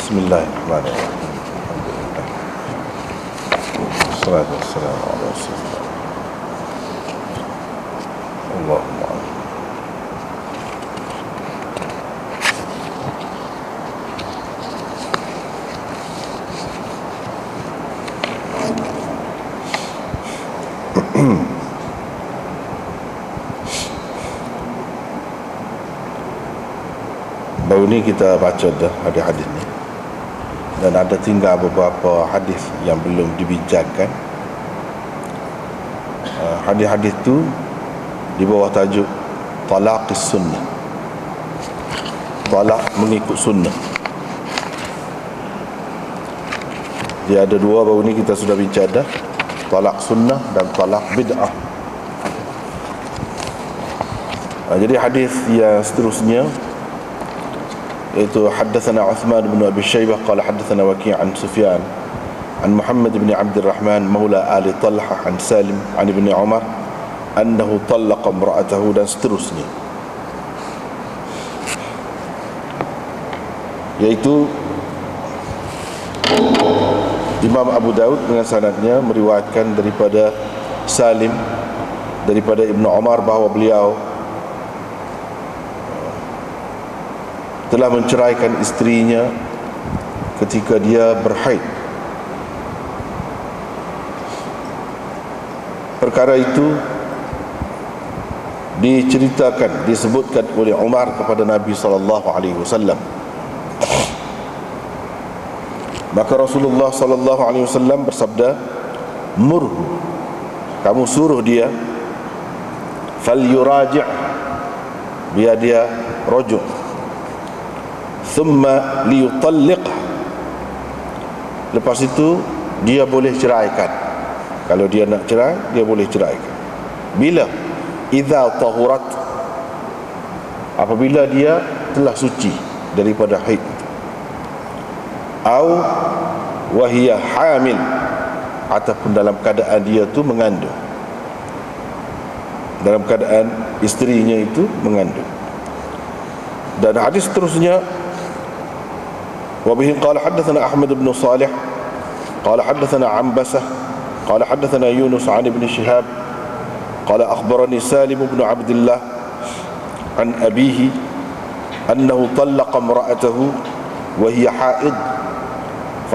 Bismillahirrahmanirrahim. Wassalatu wassalamu ala Rasulillah. Allahumma baru ni kita baca dah hadis-hadis ni, dan ada tinggal beberapa hadis yang belum dibincangkan. Hadis-hadis tu di bawah tajuk talaqis sunnah, talak mengikut sunnah. Dia ada dua, baru ni kita sudah bincang dah, talak sunnah dan talak bid'ah. Jadi hadis yang seterusnya yaitu haddatsana Uthman bin Abi Syaibah qala haddatsana Waki' an Sufyan an Muhammad bin Abdul Rahman maula ali Talha an Salim an Ibn Umar annahu talaqa imra'atahu, dan seterusnya, yaitu Imam Abu Daud dengan sanadnya meriwayatkan daripada Salim daripada Ibn Umar bahawa beliau telah menceraikan isterinya ketika dia berhaid. Perkara itu diceritakan, disebutkan oleh Umar kepada Nabi SAW. Maka Rasulullah SAW bersabda, murhu, kamu suruh dia, fal yuraji', biar dia rujuk, thumma liyutalliqha, lepas itu dia boleh ceraikan. Kalau dia nak cerai, dia boleh ceraikan. Bila? Idza tahurat, apabila dia telah suci daripada haid, au wahia hamil, ataupun dalam keadaan dia tu mengandung, dalam keadaan isterinya itu mengandung. Dan hadis seterusnya, وبه قال حدثنا أحمد بن صالح قال حدثنا عنبسة قال حدثنا يونس عن ابن شهاب قال أخبرني سالم بن عبد الله عن أبيه أنه طلق امرأته وهي حائض،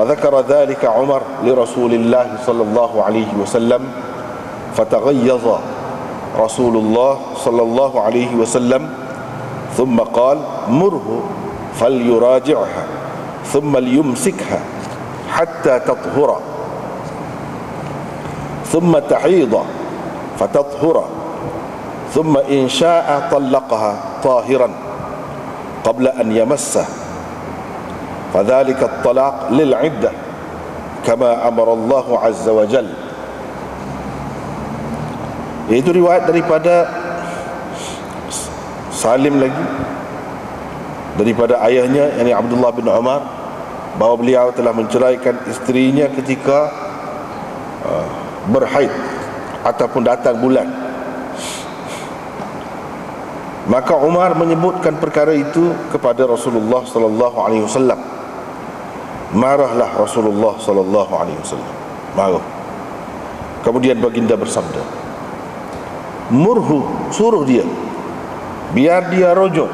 فذكر ذلك عمر لرسول الله صلى الله عليه وسلم، فتغيظ رسول الله صلى الله عليه وسلم، ثم قال مره فليراجعها ثم ليمسكها حتى تطهر ثم تحيض فتطهر ثم إن شاء طلقها طاهرا قبل أن يمسه، فذلك الطلاق للعدة كما أمر الله عز وجل. Itu riwayat daripada Salim lagi, daripada ayahnya, yakni Abdullah bin Umar, bahawa beliau telah menceraikan isterinya ketika berhaid ataupun datang bulan. Maka Umar menyebutkan perkara itu kepada Rasulullah sallallahu alaihi wasallam. Marahlah Rasulullah sallallahu alaihi wasallam, marah. Kemudian baginda bersabda, murhu, suruh dia, biar dia rujuk,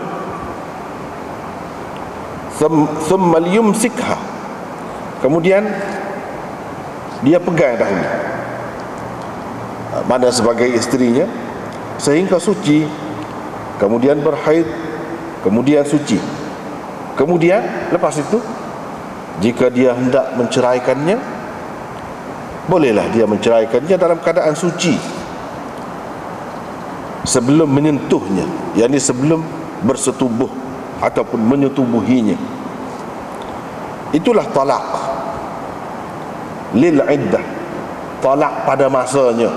thumma liyumsikha, kemudian dia pegang dahulu, mana sebagai isterinya, sehingga suci, kemudian berhaid, kemudian suci, kemudian lepas itu jika dia hendak menceraikannya, bolehlah dia menceraikannya dalam keadaan suci sebelum menyentuhnya, yakni sebelum bersetubuh ataupun menyetubuhinya. Itulah talak lil iddah, talak pada masanya,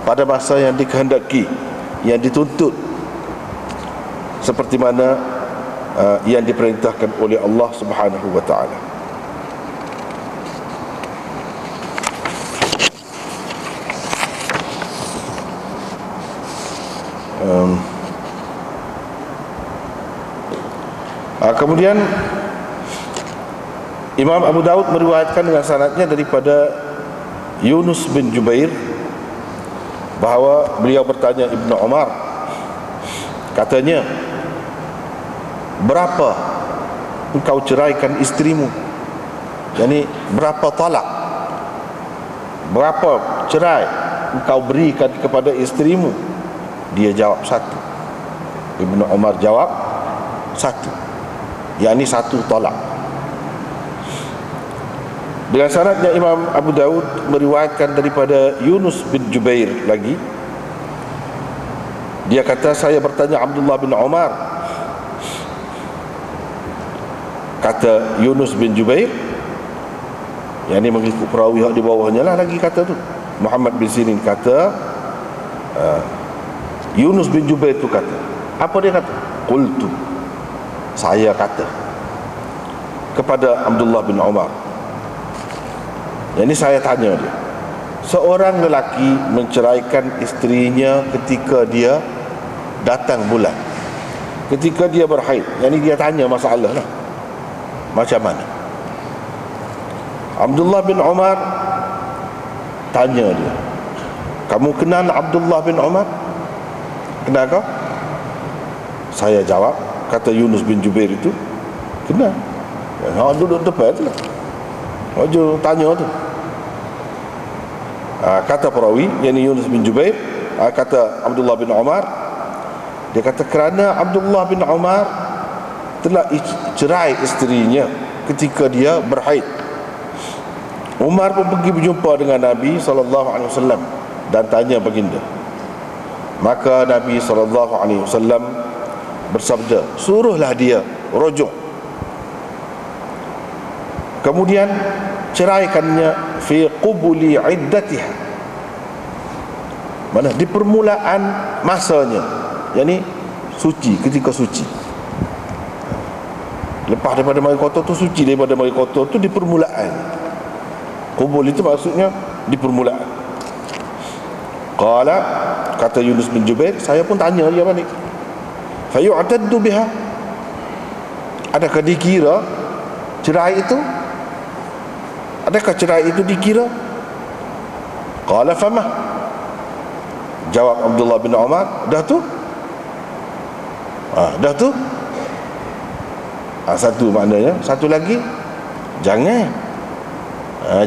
pada masa yang dikehendaki, yang dituntut, seperti mana yang diperintahkan oleh Allah Subhanahu wa taala. Kemudian Imam Abu Daud meriwayatkan dengan sanadnya daripada Yunus bin Jubair bahawa beliau bertanya Ibnu Umar, katanya, berapa engkau ceraikan isterimu? Yani berapa talak, berapa cerai engkau berikan kepada isterimu? Dia jawab satu. Ibnu Umar jawab satu, yakni satu talak. Dengan sanadnya Imam Abu Daud meriwayatkan daripada Yunus bin Jubair lagi. Dia kata, saya bertanya Abdullah bin Umar. Kata Yunus bin Jubair, yang ini mengikut perawi di bawahnya lah lagi kata tu. Muhammad bin Sirin kata, Yunus bin Jubair tu kata, apa dia kata? Qultu, saya kata kepada Abdullah bin Umar. Yang ini saya tanya dia, seorang lelaki menceraikan isterinya ketika dia datang bulan, ketika dia berhaid. Yang ini dia tanya masalah lah, macam mana? Abdullah bin Umar tanya dia, kamu kenal Abdullah bin Umar? Kenal kau? Saya jawab, kata Yunus bin Jubair itu, kenal. Duduk depan tu lah, wajah tanya tu. Kata perawi, yakni Yunus bin Jubair, kata Abdullah bin Umar, dia kata kerana Abdullah bin Umar telah cerai isterinya ketika dia berhaid. Umar pun pergi berjumpa dengan Nabi SAW dan tanya baginda. Maka Nabi SAW bersabda, suruhlah dia rujuk, kemudian ceraikannya fi qubuli iddatiha, mana di permulaan masanya, yakni suci, ketika suci. Lepas daripada mari kotor tu, suci daripada mari kotor tu di permulaan. Qubul itu maksudnya di permulaan. Qala, kata Yunus bin Jubair, saya pun tanya dia balik, fa yu'taddu biha, adakah dikira cerai itu? Adakah cerai itu dikira? Qala famah, jawab Abdullah bin Umar, dah tu. Dah tu. Satu maknanya, satu lagi, jangan.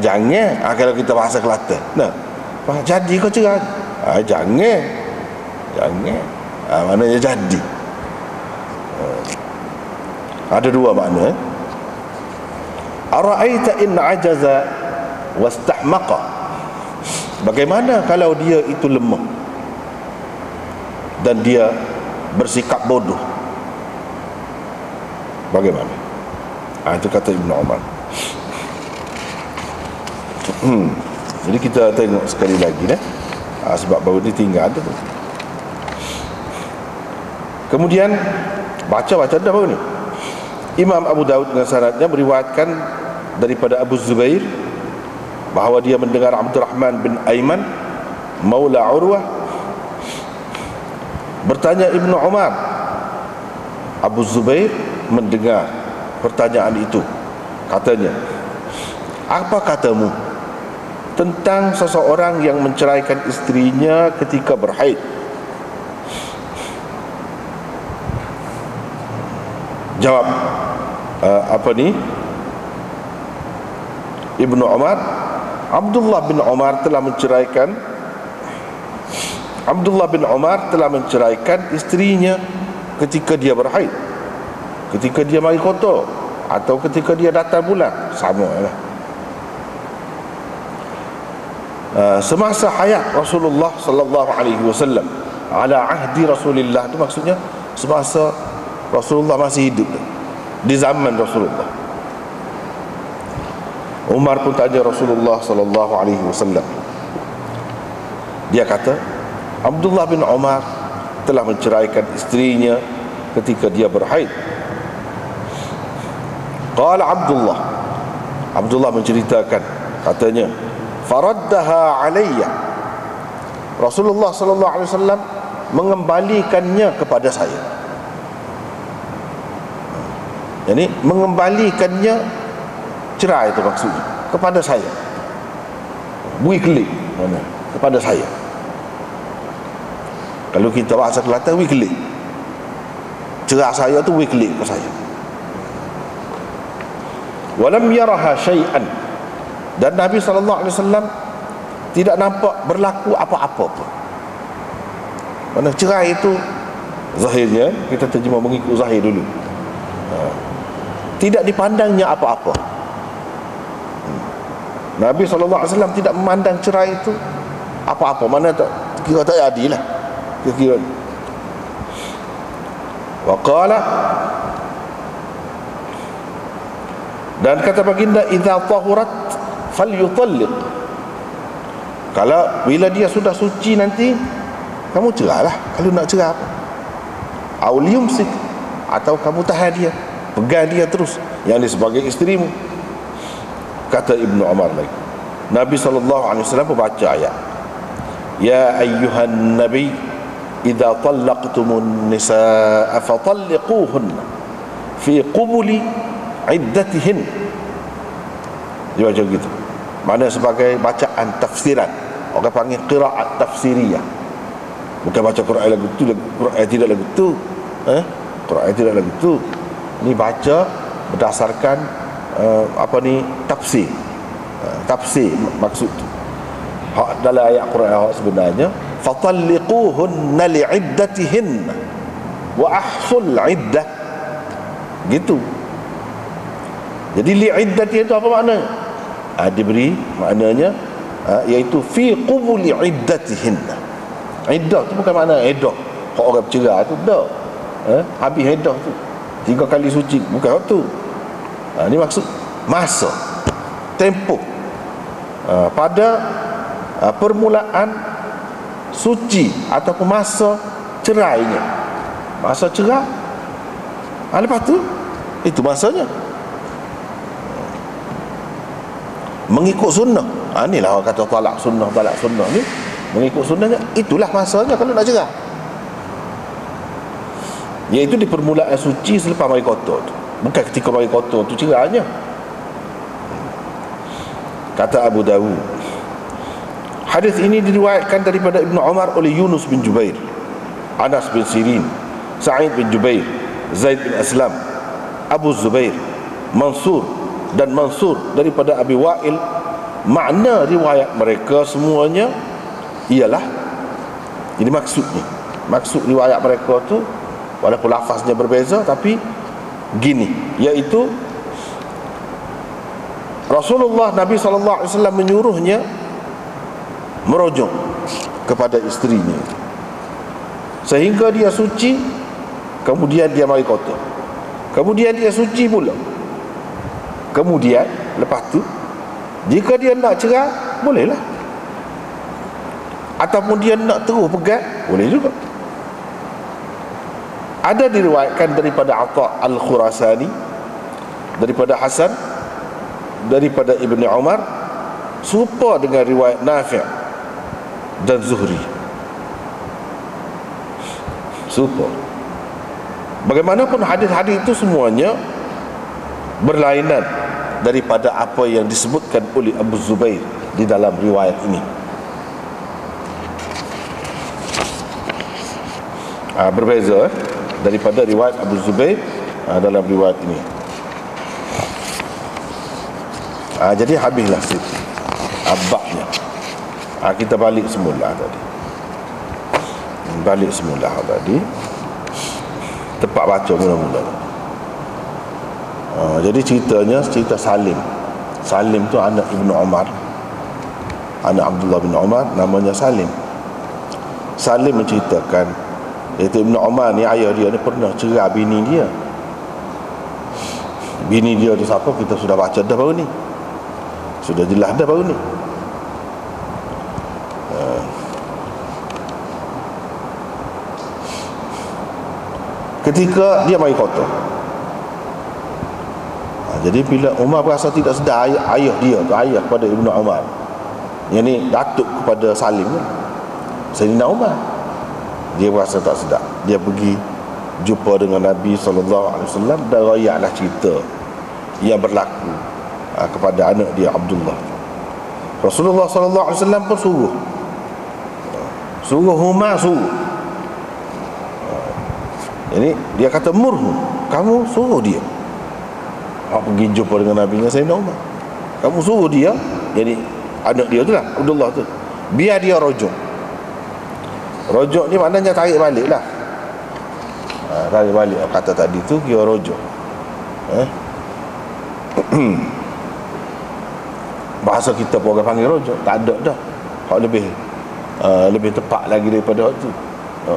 Jangan. Kalau kita bahasa Kelantan, nah, jadi kau cerai? Jangan. Jangan. Maknanya jadi. Ada dua makna. Ara'aita in ajaza wastahmaqa, bagaimana kalau dia itu lemah dan dia bersikap bodoh? Bagaimana? Itu kata Ibnu Umar. Jadi kita tengok sekali lagi sebab baru ni tinggal ada tu. Kemudian baca dah baru ni. Imam Abu Daud dengan sanadnya meriwayatkan daripada Abu Zubair bahawa dia mendengar Abdurrahman bin Aiman Maula Urwah bertanya Ibnu Umar. Abu Zubair mendengar pertanyaan itu, katanya, apa katamu tentang seseorang yang menceraikan isterinya ketika berhaid? Jawab Ibnu Umar, Abdullah bin Umar telah menceraikan isterinya ketika dia berhaid, ketika dia mari kotor, atau ketika dia datang bulan, sama lah. Semasa hayat Rasulullah sallallahu alaihi wasallam, ala ahdi Rasulillah, itu maksudnya semasa Rasulullah masih hidup, di zaman Rasulullah. Umar pun tanya Rasulullah sallallahu alaihi wasallam. Dia kata, Abdullah bin Umar telah menceraikan isterinya ketika dia berhaid. Qala Abdullah menceritakan, katanya, faraddaha alayya, Rasulullah sallallahu alaihi wasallam mengembalikannya kepada saya. Yani mengembalikannya Cerai itu maksudnya. Kepada saya. Weekly. Mana? Kepada saya. Kalau kita bahasa Kelantan, weekly. Cerai saya tu weekly ke saya. Walam yaraha syai'an. Dan Nabi SAW tidak nampak berlaku apa-apa pun. Mana cerai itu zahirnya, kita terjemah mengikut zahir dulu, tidak dipandangnya apa-apa. Nabi SAW tidak memandang cerai itu apa-apa. Mana tak kira tak adil lah, kira-kira. Wa qala, dan kata baginda, idza tahurat falyutalliq. Kalau bila dia sudah suci nanti, kamu cerailah. Kalau nak cerai apa, aul yumsik, atau kamu tahan dia, pegang dia terus, yang dia sebagai isterimu. Kata Ibnu Umar lagi, Nabi SAW membaca ayat, ya ayyuhan nabi idza talaqtumun nisaa fatalliquhunna fi qubuli iddatihin. Dia baca gitu. Mana sebagai bacaan tafsiran. Orang panggil qiraat tafsiriyah. Bukan baca Quran lagu tu, Quran tidak lagu tu. Quran tidak lagu tu. Ini baca berdasarkan tafsir. Tafsir maksud tu. Hak dalam ayat Quran hak sebenarnya, fatalliquhunna li'iddatihin wa ahsul iddah. Gitu. Jadi li'iddatihin itu apa makna? Diberi maknanya iaitu fi qubuli iddatihin. Iddah tu bukan makna iddah hak orang bercerai tu, dah. Habis iddah tu 3 kali suci, bukan hak tu. Ini maksud masa, tempoh pada permulaan suci ataupun masa cerainya. Masa cerai, lepas tu itu masanya mengikut sunnah. Inilah orang kata talak sunnah ni, mengikut sunnahnya. Itulah masanya kalau nak cerai, iaitu di permulaan suci selepas mari kotor tu, bukan ketika mari kotor tu cerainya. Kata Abu Dawud, hadis ini diriwayatkan daripada Ibnu Umar oleh Yunus bin Jubair, Anas bin Sirin, Sa'id bin Jubair, Zaid bin Aslam, Abu Zubair, Mansur dan Mansur daripada Abi Wa'il. Makna riwayat mereka semuanya ialah, ini maksudnya, maksud riwayat mereka tu walaupun lafaznya berbeza tapi gini, iaitu Rasulullah Nabi SAW menyuruhnya merojok kepada isterinya sehingga dia suci, kemudian dia mari kotor, kemudian dia suci pula, kemudian lepas tu jika dia nak cerai, bolehlah. Ataupun dia nak terus pegang, boleh juga. Ada diriwayatkan daripada Atha Al-Khurasani, daripada Hasan, daripada Ibni Umar, serupa dengan riwayat Nafi' dan Zuhri. Serupa. Bagaimanapun hadis-hadis itu semuanya berlainan daripada apa yang disebutkan oleh Abu Zubair di dalam riwayat ini. Berbeza daripada riwayat Abu Zubair dalam riwayat ini. Jadi habislah situ babnya. Kita balik semula tadi. Balik semula tadi. Tempat baca mula-mula. Jadi ceritanya cerita Salim. Salim tu anak Ibnu Umar, anak Abdullah bin Umar, namanya Salim. Salim menceritakan, iaitu Ibnu Umar ni, ayah dia ni pernah cerai bini dia. Bini dia tu siapa kita sudah baca dah baru ni, sudah jelas dah baru ni. Ketika dia mari kotor, jadi bila Umar berasa tidak sedar, ayah dia tu, ayah kepada Ibnu Umar, yang ni datuk kepada Salim ni, Sayyidina Umar, dia berasa tak sedar. Dia pergi jumpa dengan Nabi SAW dan rakyatlah cerita yang berlaku kepada anak dia Abdullah. Rasulullah sallallahu alaihi wasallam pun suruh huma suruh. Jadi dia kata murhu, kamu suruh dia. Pergi jumpa dengan Nabi dengan Sayyidina Umar. Kamu suruh dia, jadi anak dia tu lah, Abdullah tu, biar dia rojok. Rojok ni maknanya tarik balik lah. Tarik balik kata tadi tu kira rojok. Bahasa kita pun orang panggil rojok, tak ada dah. Hak lebih tepat lagi daripada hak tu.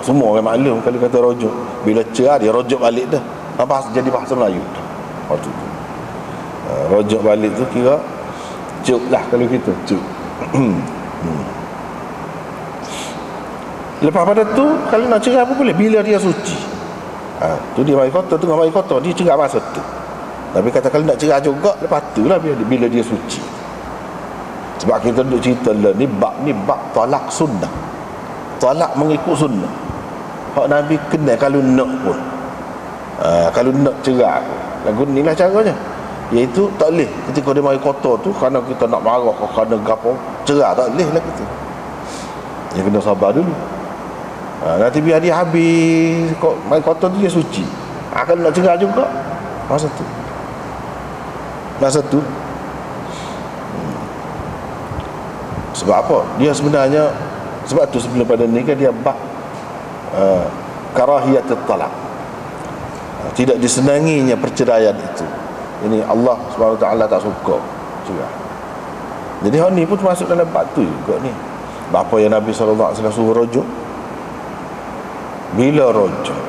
Semua orang maklum kalau kata rojok, bila cerah dia rojok balik dah. Jadi bahasa Melayu waktu tu. Rojok balik tu kira cuk lah kalau kita cuk. Lepas pada tu kalau nak cerah apa boleh bila dia suci. Tu dia mari kotor, tengah mari kotor dia cerah masa tu. Tapi kata kalau nak cerah juga lepas tu lah bila dia suci. Sebab kita duduk cerita lah, ni bab talak sunnah. Talak mengikut sunnah. Hak Nabi kenal kalau nak pun. Kalau nak cerah lagu ni lah caranya. Iaitu tak boleh ketika dia mari kotor tu kerana kita nak marah ke kerana gapo, cerah tak boleh lah kita. Dia kena sabar dulu. Nanti biar dia habis mari kotor tu dia suci. Kalau nak cerah juga masa tu. Sebab apa? Dia sebenarnya sebab tu sebelum pada ni kan dia bab karahiyatut talaq. Tidak disenanginya perceraian itu. Ini Allah Subhanahu Wa Taala tak suka juga. Jadi hal ni pun termasuk dalam bab tu juga ni. Bapa yang Nabi sallallahu alaihi wasallam suruh rojok. Bila rojok?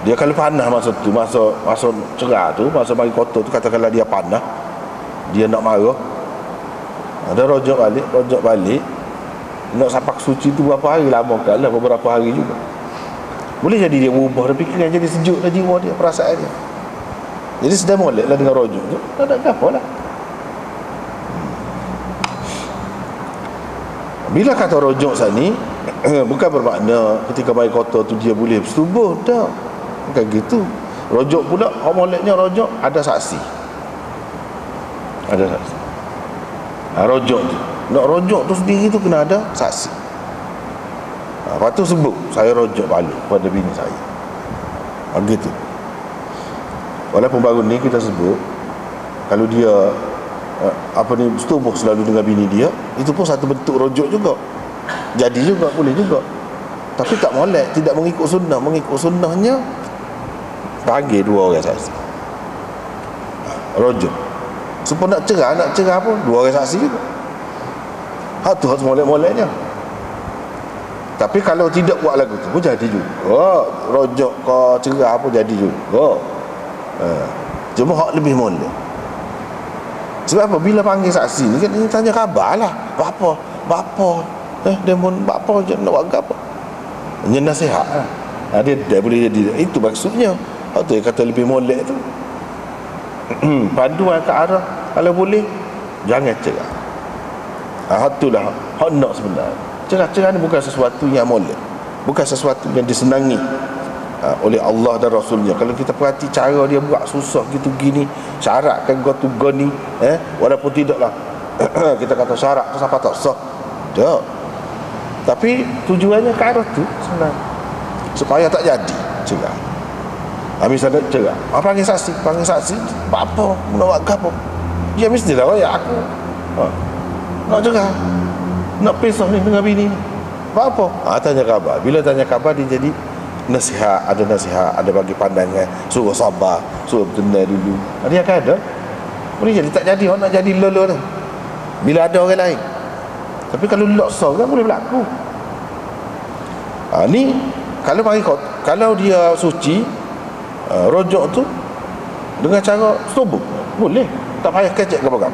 Dia kalau panah masa tu, masa cerah tu, masa bagi kotor tu, katakanlah dia panah, dia nak marah, ada rojok balik, nak sapak suci tu berapa hari, lama kan lah, beberapa hari juga. Boleh jadi dia berubah dia fikiran, jadi sejuk lah jiwa dia, perasaan dia. Jadi sedang molek lah dengan rojok tu, tak ada apa lah. Bila kata rojok saat ni bukan bermakna ketika bayi kotor tu dia boleh bersetubuh, tak. Bukan gitu. Rojok pula, moleknya rojok ada saksi. Ada saksi. Rojok tu, nak rojok tu sendiri tu kena ada saksi. Lepas tu sebut saya rojok balik pada bini saya. Begitu. Walaupun baru ni kita sebut kalau dia bersetubuh selalu dengan bini dia, itu pun satu bentuk rojok juga. Jadi juga, boleh juga. Tapi tak molek, tidak mengikut sunnah. Mengikut sunnahnya panggil dua orang saksi. Rojok. Supaya nak cerah pun dua orang saksi juga. Hak tu harus molek-moleknya. Tapi kalau tidak buat lagu tu pun jadi juga. Rojok ke cerah pun jadi juga. Cuma hak lebih molek. Sebab apa? Bila panggil saksi ni kan dia tanya khabar lah. Bapa dia pun bapa je nak buat apa? Hanya nasihat lah. Dia boleh jadi. Itu maksudnya. Hak tu yang kata lebih molek tu. Paduan ke arah kalau boleh jangan cerah. Hak tu lah hak nak sebenarnya. Cerah ni bukan sesuatu yang molek, bukan sesuatu yang disenangi oleh Allah dan Rasulnya. Kalau kita perhati cara dia buat susah gitu gini, syaratkan gua tu goni, walaupun tidaklah kita kata syarat tu siapa tak sah, tak. Tapi tujuannya ke arah tu sebenarnya supaya tak jadi cerah. Habis ada cerah, panggil saksi, apa nak buat apa? Dia mestilah ya aku nak cerah, nak pisah ni dengan bini ni. Apa? Tanya khabar. Bila tanya khabar dia jadi nasihat, ada bagi pandangan, suruh sabar, suruh bertenang dulu. Dia akan ada. Boleh jadi tak jadi, orang nak jadi lolo tu. Bila ada orang lain. Tapi kalau laksa kan boleh berlaku. Ni kalau dia suci, rojok tu dengan cara setubuh, boleh. Tak payah kecek apa-apa.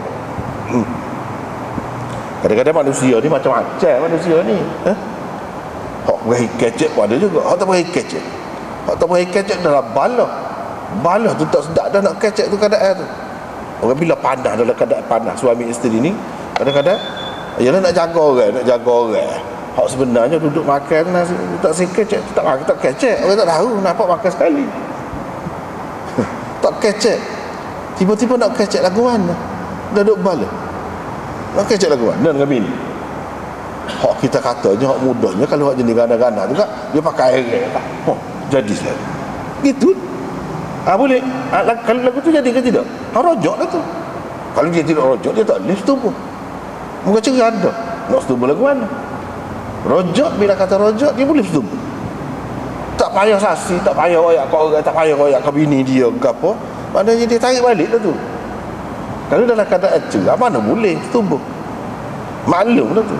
Kadang-kadang manusia ni macam-macam manusia ni. Hak beri kecek pun ada juga. Hak tak beri kecek. Hak tak beri kecek dalam balah tu tak sedap dah nak kecek tu keadaan tu. Orang bila panas dalam keadaan panas, suami isteri ni kadang-kadang ialah nak jaga orang. Hak sebenarnya duduk makan nasi tak kecek, tak kecek. Orang tak tahu nampak makan sekali. Tak kecek. Tiba-tiba nak kecek lagu mana? Dah duduk bala. Nak kecek lagu mana dengan bini? Hak kita katanya, hak mudahnya, kalau hak jenis gana-gana juga, dia pakai air. Jadi saya. Gitu. Boleh. Kalau lagu tu jadi ke tidak? Rojok lah tu. Kalau dia tidak rojok, dia tak boleh setubuh. Muka cerah ada. Nak setubuh lagu mana? Rojok, bila kata rojok, dia boleh setubuh. Tak payah saksi, tak payah royak kau orang, tak payah royak ke bini dia ke apa. Maknanya dia tarik balik lah tu. Kalau dalam keadaan cerah, mana boleh setubuh. Maklum lah tu.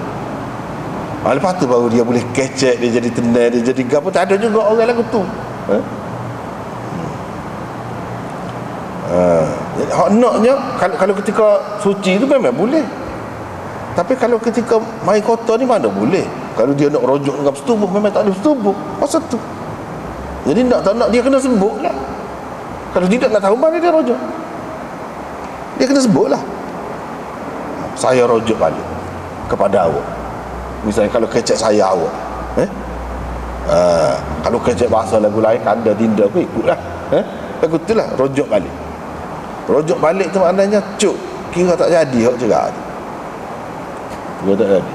Lepas tu baru dia boleh kecek, dia jadi tenang, dia jadi gapo. Tak ada juga orang lagu tu. Hak naknya kalau ketika suci tu memang boleh. Tapi kalau ketika mai kotor ni mana boleh. Kalau dia nak rojok dengan bersetubuh, memang tak ada bersetubuh. Pasal tu. Jadi nak tak nak dia kena sebut lah. Kalau tidak nak tahu mana dia rojok, dia kena sebut lah. Saya rojok balik kepada awak. Misalnya kalau kecek saya awak, kalau kecek bahasa lagu lain, kanda tinda pun ikutlah. Lagu tu lah, rojok balik. Rojok balik tu maknanya cuk, kira tak jadi hak cerak tu. Kira tak jadi.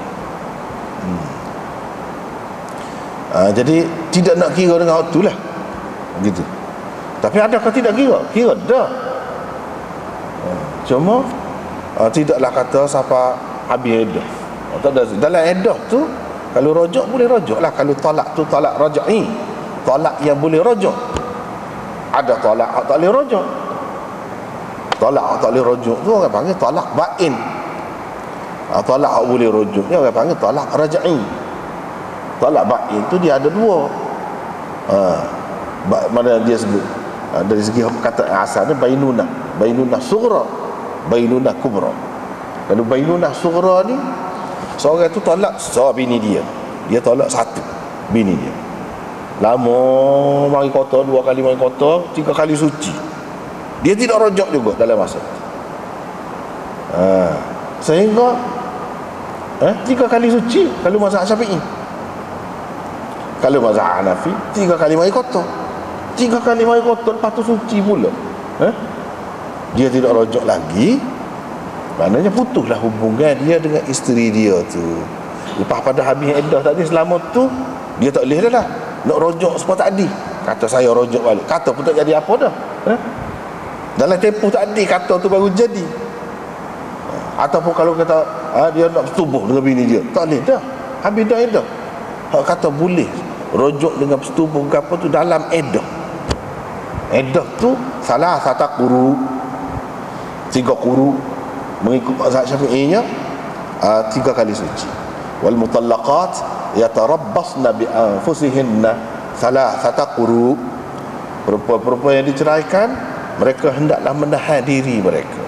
Jadi tidak nak kira dengan hak tu lah. Gitu. Tapi adakah tidak kira? Kira dah. Cuma tidaklah kata siapa habis edah. Tak ada. Dalam edah tu, kalau rojok boleh rojok lah. Kalau talak tu talak rajai, talak yang boleh rojok. Ada talak yang tak boleh rojok. Talak yang tak boleh rojok tu orang panggil talak bain. Talak yang boleh rojok ni orang panggil talak rajai. Talak bain tu dia ada dua. Mana dia sebut? Dari segi kata asal ni bainunah. Bainunah sughra, bainunah kubra. Kalau bainunah sughra ni, seorang tu tolak bini dia. Dia tolak satu bini dia. Lama mari kotor, 2 kali mari kotor, 3 kali suci. Dia tidak rojok juga dalam masa tu. Sehingga 3 kali suci kalau mazhab Syafi'i. Kalau mazhab Hanafi 3 kali mari kotor. 3 kali mari kotor, lepas tu suci pula. Dia tidak rojok lagi. Maknanya putuslah hubungan dia dengan isteri dia tu. Lepas pada habis iddah tadi, selama tu dia tak boleh dah lah nak rojok sebab tadi. Kata saya rojok balik, kata pun tak jadi apa dah. Dalam tempoh tadi kata tu baru jadi. Ataupun kalau kata dia nak bertubuh dengan bini dia, tak boleh dah. Habis dah iddah. Hak kata boleh rojok dengan bertubuh ke apa tu dalam iddah. Iddah tu salah satu quru, 3 quru. Mengikut mazhab Syafi'inya 3 kali suci. Wal mutallaqat yatarabbasna bi anfusihinna thalathata quru. Perempuan-perempuan yang diceraikan, mereka hendaklah menahan diri mereka.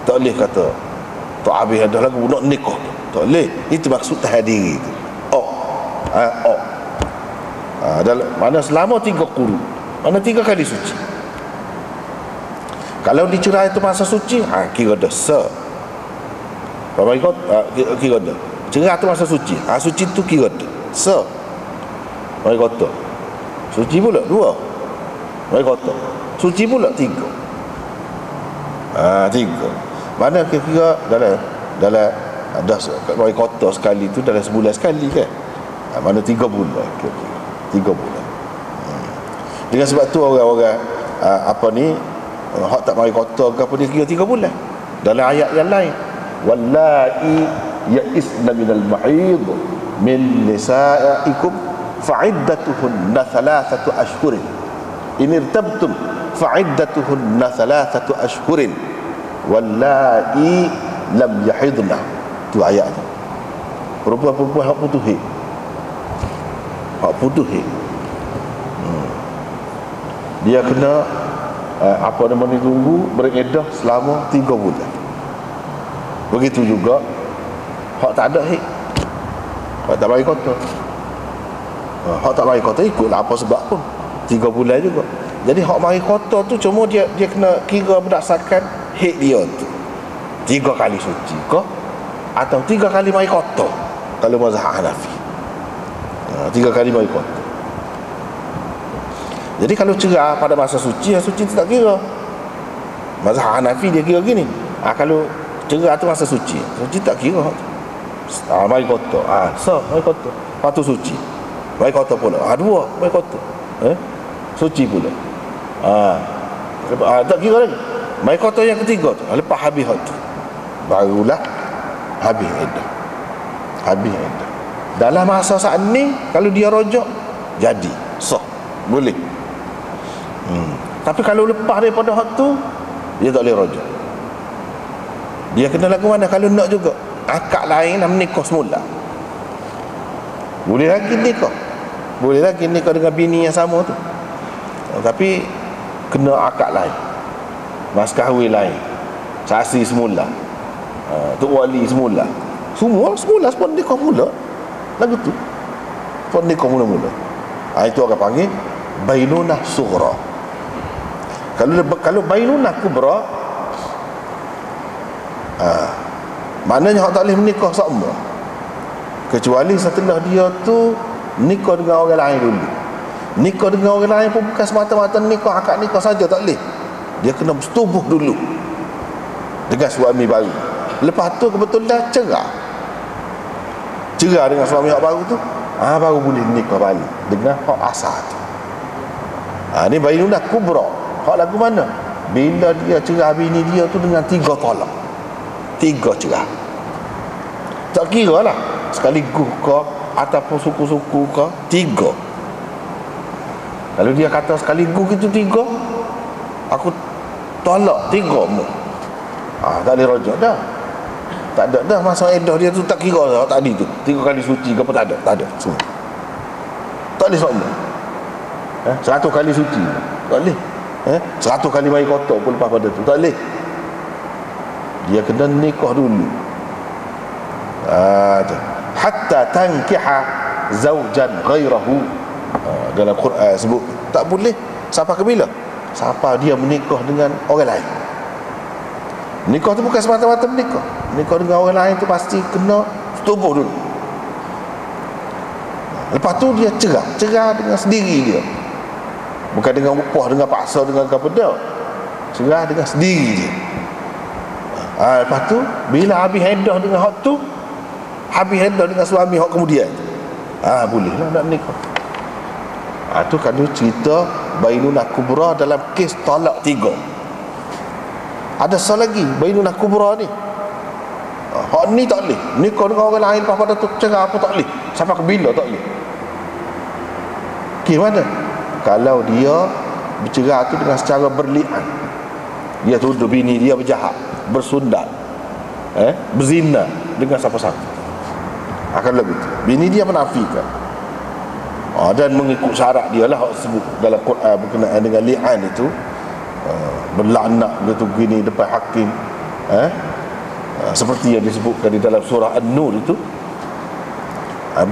Tak boleh kata tak habis ada lagu nak nikah. Tak boleh. Itu maksud tahan diri tu. Mana selama 3 quru. Mana 3 kali suci. Kalau dicerai itu masa suci, kira dah sah. Bapak ikut, kira dah. Cerai itu masa suci, suci tu kira dah sah. Bapak kata suci pula 2. Bapak kata suci pula 3. 3. Mana kira-kira dalam dah Bapak kata sekali tu dalam sebulan sekali kan. Mana 3 bulan kira-kira 3 bulan. Dengan sebab tu orang-orang hak tak mari kotor ke apa, dia kira 3 bulan. Dalam ayat yang lain, wallahi ya'isna minal mahid min nisaikum fa'iddatuhunna 3 ashhurin in irtabtum fa'iddatuhunna 3 ashhurin wallahi lam yahidna. Tu ayatnya. Perempuan-perempuan hak putus haid, hak putus haid, dia kena tunggu beredah selama 3 bulan. Begitu juga hak tak ada haid, hak tak bagi kotor. Hak tak bagi kotor ikutlah apa sebab pun 3 bulan juga. Jadi hak mari kotor tu cuma dia kena kira berdasarkan haid dia tu 3 kali suci ke atau 3 kali mari kotor. Kalau mazhab Hanafi 3 kali mari kotor. Jadi kalau cerai pada masa suci, yang suci tu tak kira. Mazhab Hanafi dia kira gini. Kalau cerai tu masa suci. Suci tak kira. Mari kotor. Mari kotor. Lepas tu suci. Mari kotor pula. Dua. Mari kotor. Suci pula. Tak kira lagi. Mari kotor yang ketiga tu. Lepas habis tu, barulah habis iddah. Habis iddah. Dalam masa saat ni, kalau dia rojak, jadi sah. Boleh. Tapi kalau lepas daripada hak tu, dia tak boleh rojak. Dia kena lagu mana? Kalau nak juga akad lain nak menikah semula, boleh lagi nikah. Boleh lagi nikah dengan bini yang sama tu. Tapi kena akad lain, mas kahwin lain, saksi semula, tok wali semula. Semua semula nikah mula. Lagu tu sebab nikah mula-mula. Itu orang panggil bainunah sughra. Kalau bainunah kubra, maknanya hak tak boleh menikah sama, kecuali setelah dia tu nikah dengan orang lain dulu. Nikah dengan orang lain pun bukan semata-mata nikah, akad nikah saja tak boleh. Dia kena bersetubuh dulu dengan suami baru. Lepas tu kebetulan cerai dengan suami hak baru tu, baru boleh nikah balik dengan hak asal tu. Ni bainunah kubra. Hak lagu mana? Bila dia cerai bini dia tu dengan 3 talak, 3 cerai. Tak kira lah sekaligus ke ataupun suku-suku ke, 3. Kalau dia kata sekaligus itu 3, aku tolak 3 mu, tak boleh rojak dah. Tak ada dah masa iddah dia tu, tak kira dah tadi tu 3 kali suci ke apa, tak ada semua. Tak boleh sama. 100 kali suci tak boleh. 100 kali mari kotor pun lepas pada tu tak boleh. Dia kena nikah dulu. Hatta tankiha zawjan ghairahu. Dalam Quran sebut tak boleh sampai ke bila? Sampai dia menikah dengan orang lain. Nikah tu bukan semata-mata menikah. Nikah dengan orang lain tu pasti kena setubuh dulu. Lepas tu dia cerai dengan sendiri dia. Bukan dengan upah, dengan paksa, dengan apa dah. Cerai dengan sendiri dia. Lepas tu bila habis iddah dengan hak tu, habis iddah dengan suami hak kemudian, bolehlah nak nikah. Tu kan cerita bainunah kubra dalam kes talak 3. Ada satu lagi bainunah kubra ni. Hak ni tak boleh nikah dengan orang lain lepas pada tu cerai apa tak boleh. Sampai ke bila tak boleh. Gimana? Kalau dia bercerai tu dengan secara berli'an, dia tuduh bini dia berjahat, bersundat, berzina dengan siapa-siapa, akan lebih tu bini dia menafikan, dan mengikut syarat dia lah sebut dalam Quran berkenaan dengan li'an itu, berlaknat gitu gini depan hakim, seperti yang disebutkan di dalam surah An-Nur itu.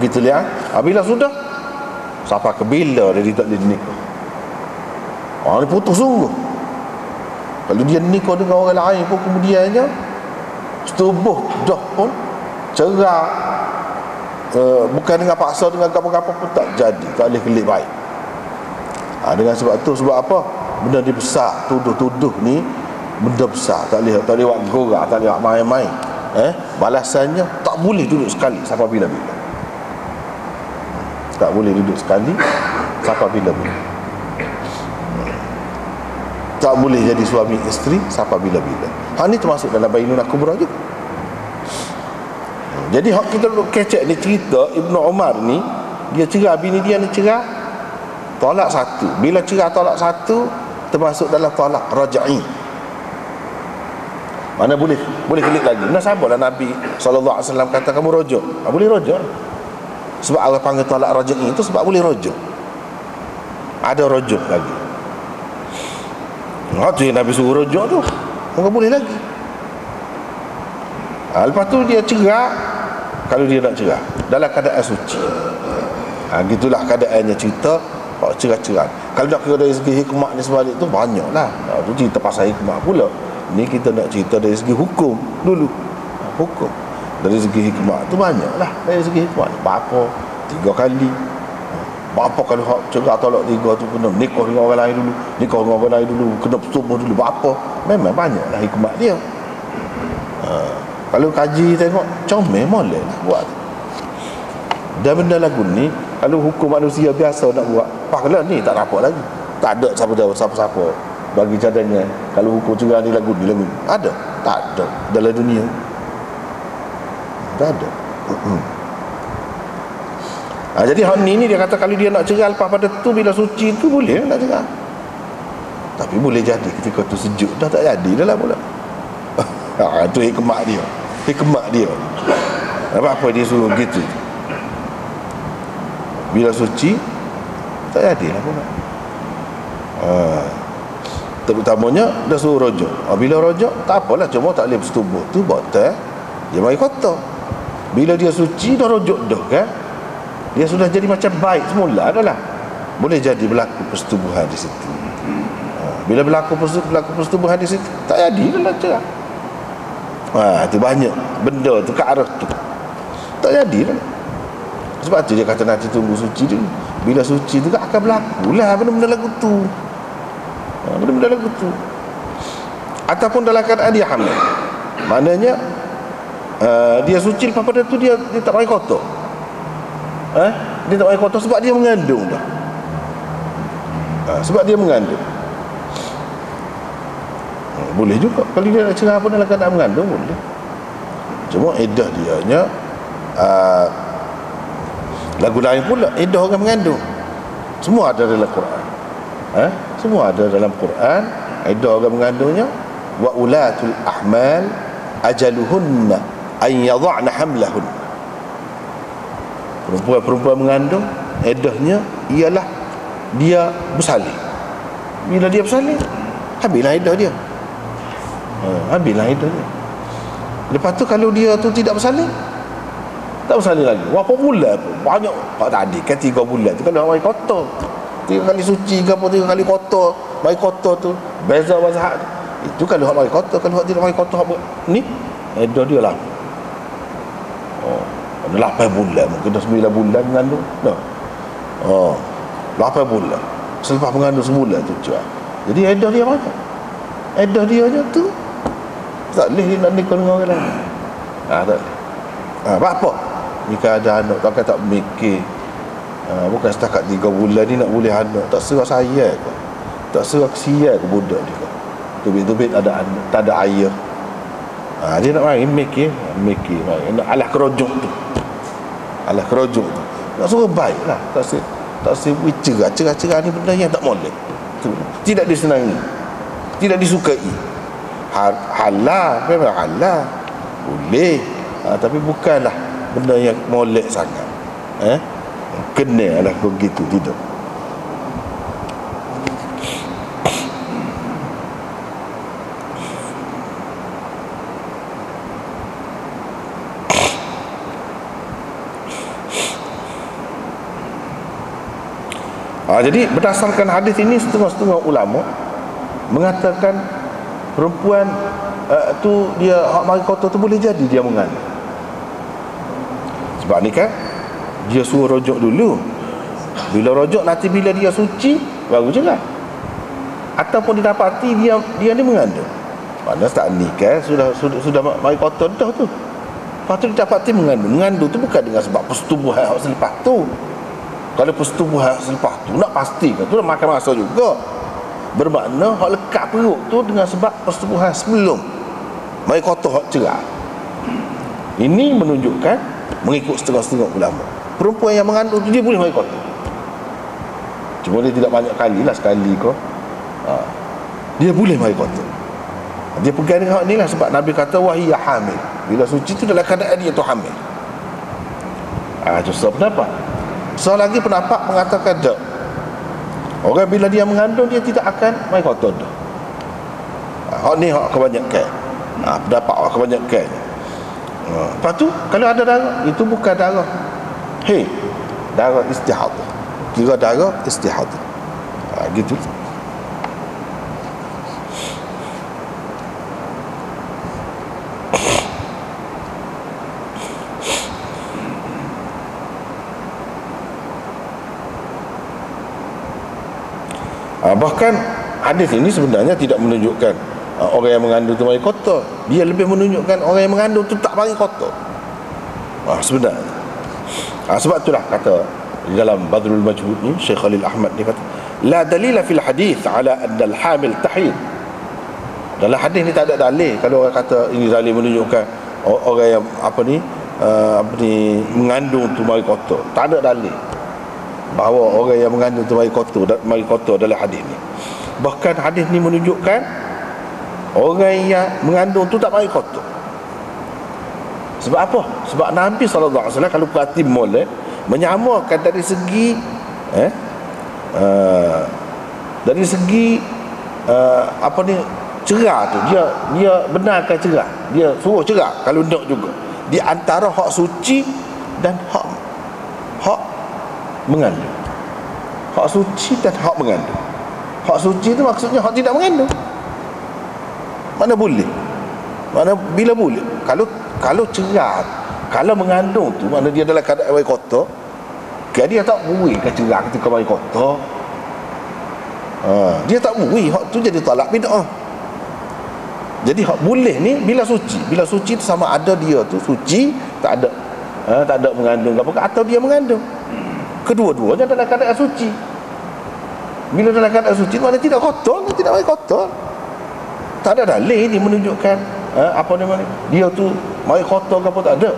Begitu li'an. Bila sudah, sampai ke bila dia tak boleh nikah. Ni putus sungguh. Kalau dia nikah dengan orang lain pun kemudiannya setubuh dah pun cerai, bukan dengan paksa, dengan apa-apa pun tak jadi, tak boleh kelip baik. Dengan sebab tu, sebab apa? Benda ni besar, tuduh-tuduh ni benda besar, tak boleh buat gorak, tak boleh buat main-main. Balasannya tak boleh duduk sekali sampai bila-bila. Tak boleh duduk sekali sampai bila-bila. Tak boleh jadi suami isteri sampai bila-bila. Ni termasuk dalam bainunah kubra juga. Jadi hak kita duduk kecek ni cerita Ibnu Umar ni, dia cerai bini dia ni, cerai talak 1. Bila cerai talak 1 termasuk dalam talak raj'i. Mana boleh kelip lagi. Nah, sabarlah Nabi SAW kata kamu rojak. Boleh rojak. Sebab Allah panggil talak raj'i itu sebab boleh rojak. Ada rojak lagi. Tu yang Nabi suruh rojak tu, maka boleh lagi. Lepas tu dia cerai, kalau dia nak cerai dalam keadaan suci. Gitulah keadaannya cerita cerai-cerai. Kalau nak kira dari segi hikmah ni sebalik tu banyaklah. Tu cerita pasal hikmah pula. Ni kita nak cerita dari segi hukum dulu. Hukum dari segi hikmah tu banyaklah. Dari segi hikmah ni berapa 3 kali. Berapa kalau hak cerai tolak 3 tu kena nikah dengan orang lain dulu, nikah dengan orang lain dulu, kena bersetubuh dulu, berapa memang banyaklah hikmat dia. Kalau kaji tengok comel boleh lah buat. Dan benda lagu ni kalau hukum manusia biasa nak buat, pahala ni tak rapat lagi. Tak ada siapa-siapa bagi cadangan kalau hukum curang ni lagu ni ada? Tak ada dalam dunia. Tak ada. Jadi hak ni dia kata kalau dia nak cerah lepas pada tu, bila suci tu boleh nak cerah. Tapi boleh jadi ketika tu sejuk dah tak jadi dah lah pula. Itu hikmat dia. Hikmat dia. Apa dia suruh gitu. Bila suci tak jadi lah pula. Terutamanya dah suruh rojok. Bila rojok tak apalah, cuma tak boleh bersetubuh tu batal, dia mari kotor. Bila dia suci dah rojok dah kan, dia sudah jadi macam baik semula dah lah. Boleh jadi berlaku persetubuhan di situ. Bila berlaku persetubuhan di situ tak jadi dah lah cerah. Itu banyak benda tu ke arah tu tak jadi dah. Sebab tu dia kata nanti tunggu suci dulu. Bila suci tu akan berlaku lah benda-benda lagu tu. Benda-benda lagu tu. Ataupun dalam keadaan dia hamil, maknanya dia suci lepas pada tu dia tak payah kotor. Dia tak payah kotor sebab dia mengandung dah. Sebab dia mengandung. Boleh juga kalau dia nak cerah pun dalam keadaan mengandung boleh. Cuma iddah dianya lagu lain pula, iddah orang mengandung. Semua ada dalam Quran. Semua ada dalam Quran. Iddah orang mengandungnya, wa ulatul ahmal ajaluhunna an yadh'na hamlahun. Perempuan mengandung, iddahnya ialah dia bersalin. Bila dia bersalin, habislah iddah dia. Habislah iddah dia. Lepas tu kalau dia tu tidak bersalin, tak bersalin lagi. Berapa bulan pun banyak. Pak tadi kan 3 bulan tu kalau mari kotor, 3 kali suci ke apa, 3 kali kotor, mari kotor tu beza mazhab tu. Itu kalau hak mari kotor. Kalau hak tidak mari kotor apa ni, iddah dia lah. Ada 8 bulan, mungkin dah 9 bulan mengandung dah. 8 bulan selepas mengandung sebulan tu cuak. Jadi iddah dia mana? Iddah dia je tu tak boleh dia nak nikah dengan orang lain. Tak boleh. Apa? Jika ada anak tak mikir. Bukan setakat 3 bulan ni nak boleh anak. Tak serah saya ke, tak serah kesian ke budak dia ke. Tubik-tubik ada anak, tak ada ayah. Dia nak mari mikir mari. Nak alah kerojok tu. Alah kerojok tu. Nak suruh baik lah. Tak cerah ni benda yang tak boleh. Tidak disenangi, tidak disukai. Halal, memang halal, boleh. Tapi bukanlah benda yang molek sangat. Kena lah begitu, tidak. Jadi berdasarkan hadis ini, setengah-setengah ulama mengatakan perempuan tu dia hak mari kotor tu boleh jadi dia mengandung. Sebab ni kan dia suruh rojok dulu. Bila rojok nanti bila dia suci baru jelas. Ataupun didapati dia ni mengandung. Mana tak nikah sudah mari kotor dah tu. Lepas tu didapati mengandung. Mengandung tu bukan dengan sebab persetubuhan hak selepas tu. Kalau persetubuhan selepas tu nak pastikan tu dah makan masa juga. Bermakna hak lekat perut tu dengan sebab persetubuhan sebelum mari kotor hak cerah. Ini menunjukkan mengikut setengah-setengah ulama, perempuan yang mengandung tu dia boleh mari kotor. Cuma dia tidak banyak kali lah, sekali kau dia boleh mari kotor. Dia pegang dengan hak ni lah sebab Nabi kata wahiyya hamil. Bila suci tu dalam keadaan dia tu hamil. Itu sebab pendapat. Lagi pendapat mengatakan tak. Orang bila dia mengandung dia tidak akan mari kotor dah. Hak ni hak kebanyakan. Pendapat hak kebanyakan. Lepas tu kalau ada darah, itu bukan darah darah istihadah. Kira darah istihadah. Gitu. Bahkan hadis ini sebenarnya tidak menunjukkan orang yang mengandung tu mari kotor. Dia lebih menunjukkan orang yang mengandung tu tak mari kotor. Sebenarnya sebab itulah kata di dalam Badrul Majhud ni Syekh Khalil Ahmad dia kata la dalila fil hadis ala anna al hamil tahid. Dalam hadis ni tak ada dalil kalau orang kata ini dalil menunjukkan orang yang mengandung tu mari kotor. Tak ada dalil bahawa orang yang mengandung tu mari kotor dalam hadis ni. Bahkan hadis ni menunjukkan orang yang mengandung tu tak mari kotor. Sebab apa? Sebab Nabi SAW kalau perhati molek menyamakan dari segi cerah tu, dia benarkan cerah, dia suruh cerah kalau nak juga di antara hak suci dan hak mengandung. Hak suci dan hak mengandung. Hak suci tu maksudnya hak tidak mengandung. Mana boleh? Mana bila boleh? Kalau cerah, kalau mengandung tu mana dia dalam keadaan mari kotor, dia tak boleh ke cerah ketika mari kotor. Dia tak boleh, hak tu jadi talak bid'ah. Jadi hak boleh ni bila suci. Bila suci tu sama ada dia tu suci, tak ada mengandung apa atau dia mengandung. Kedua-duanya dalam keadaan suci. Bila dalam keadaan suci mana tidak kotor, tidak mari kotor. Tak ada dalil ni menunjukkan dia tu mari kotor ke apa, tak ada.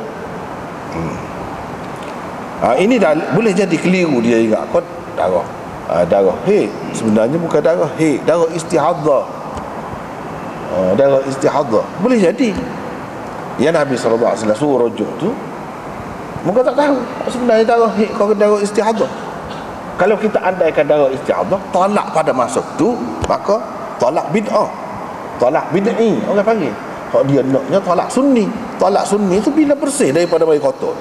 Ini boleh jadi keliru dia ingat kau darah haid. Sebenarnya bukan darah haid, darah istihadhah. Darah istihadhah boleh jadi. Ya Nabi SAW suruh rujuk tu muka tak tahu sebenarnya darah haid kau darah istihadhah. Kalau kita andaikan darah istihadhah talak pada masa tu, maka talak bid'ah, talak bid'i orang panggil. Kalau dia naknya talak sunni. Talak sunni tu bila bersih daripada mari kotor.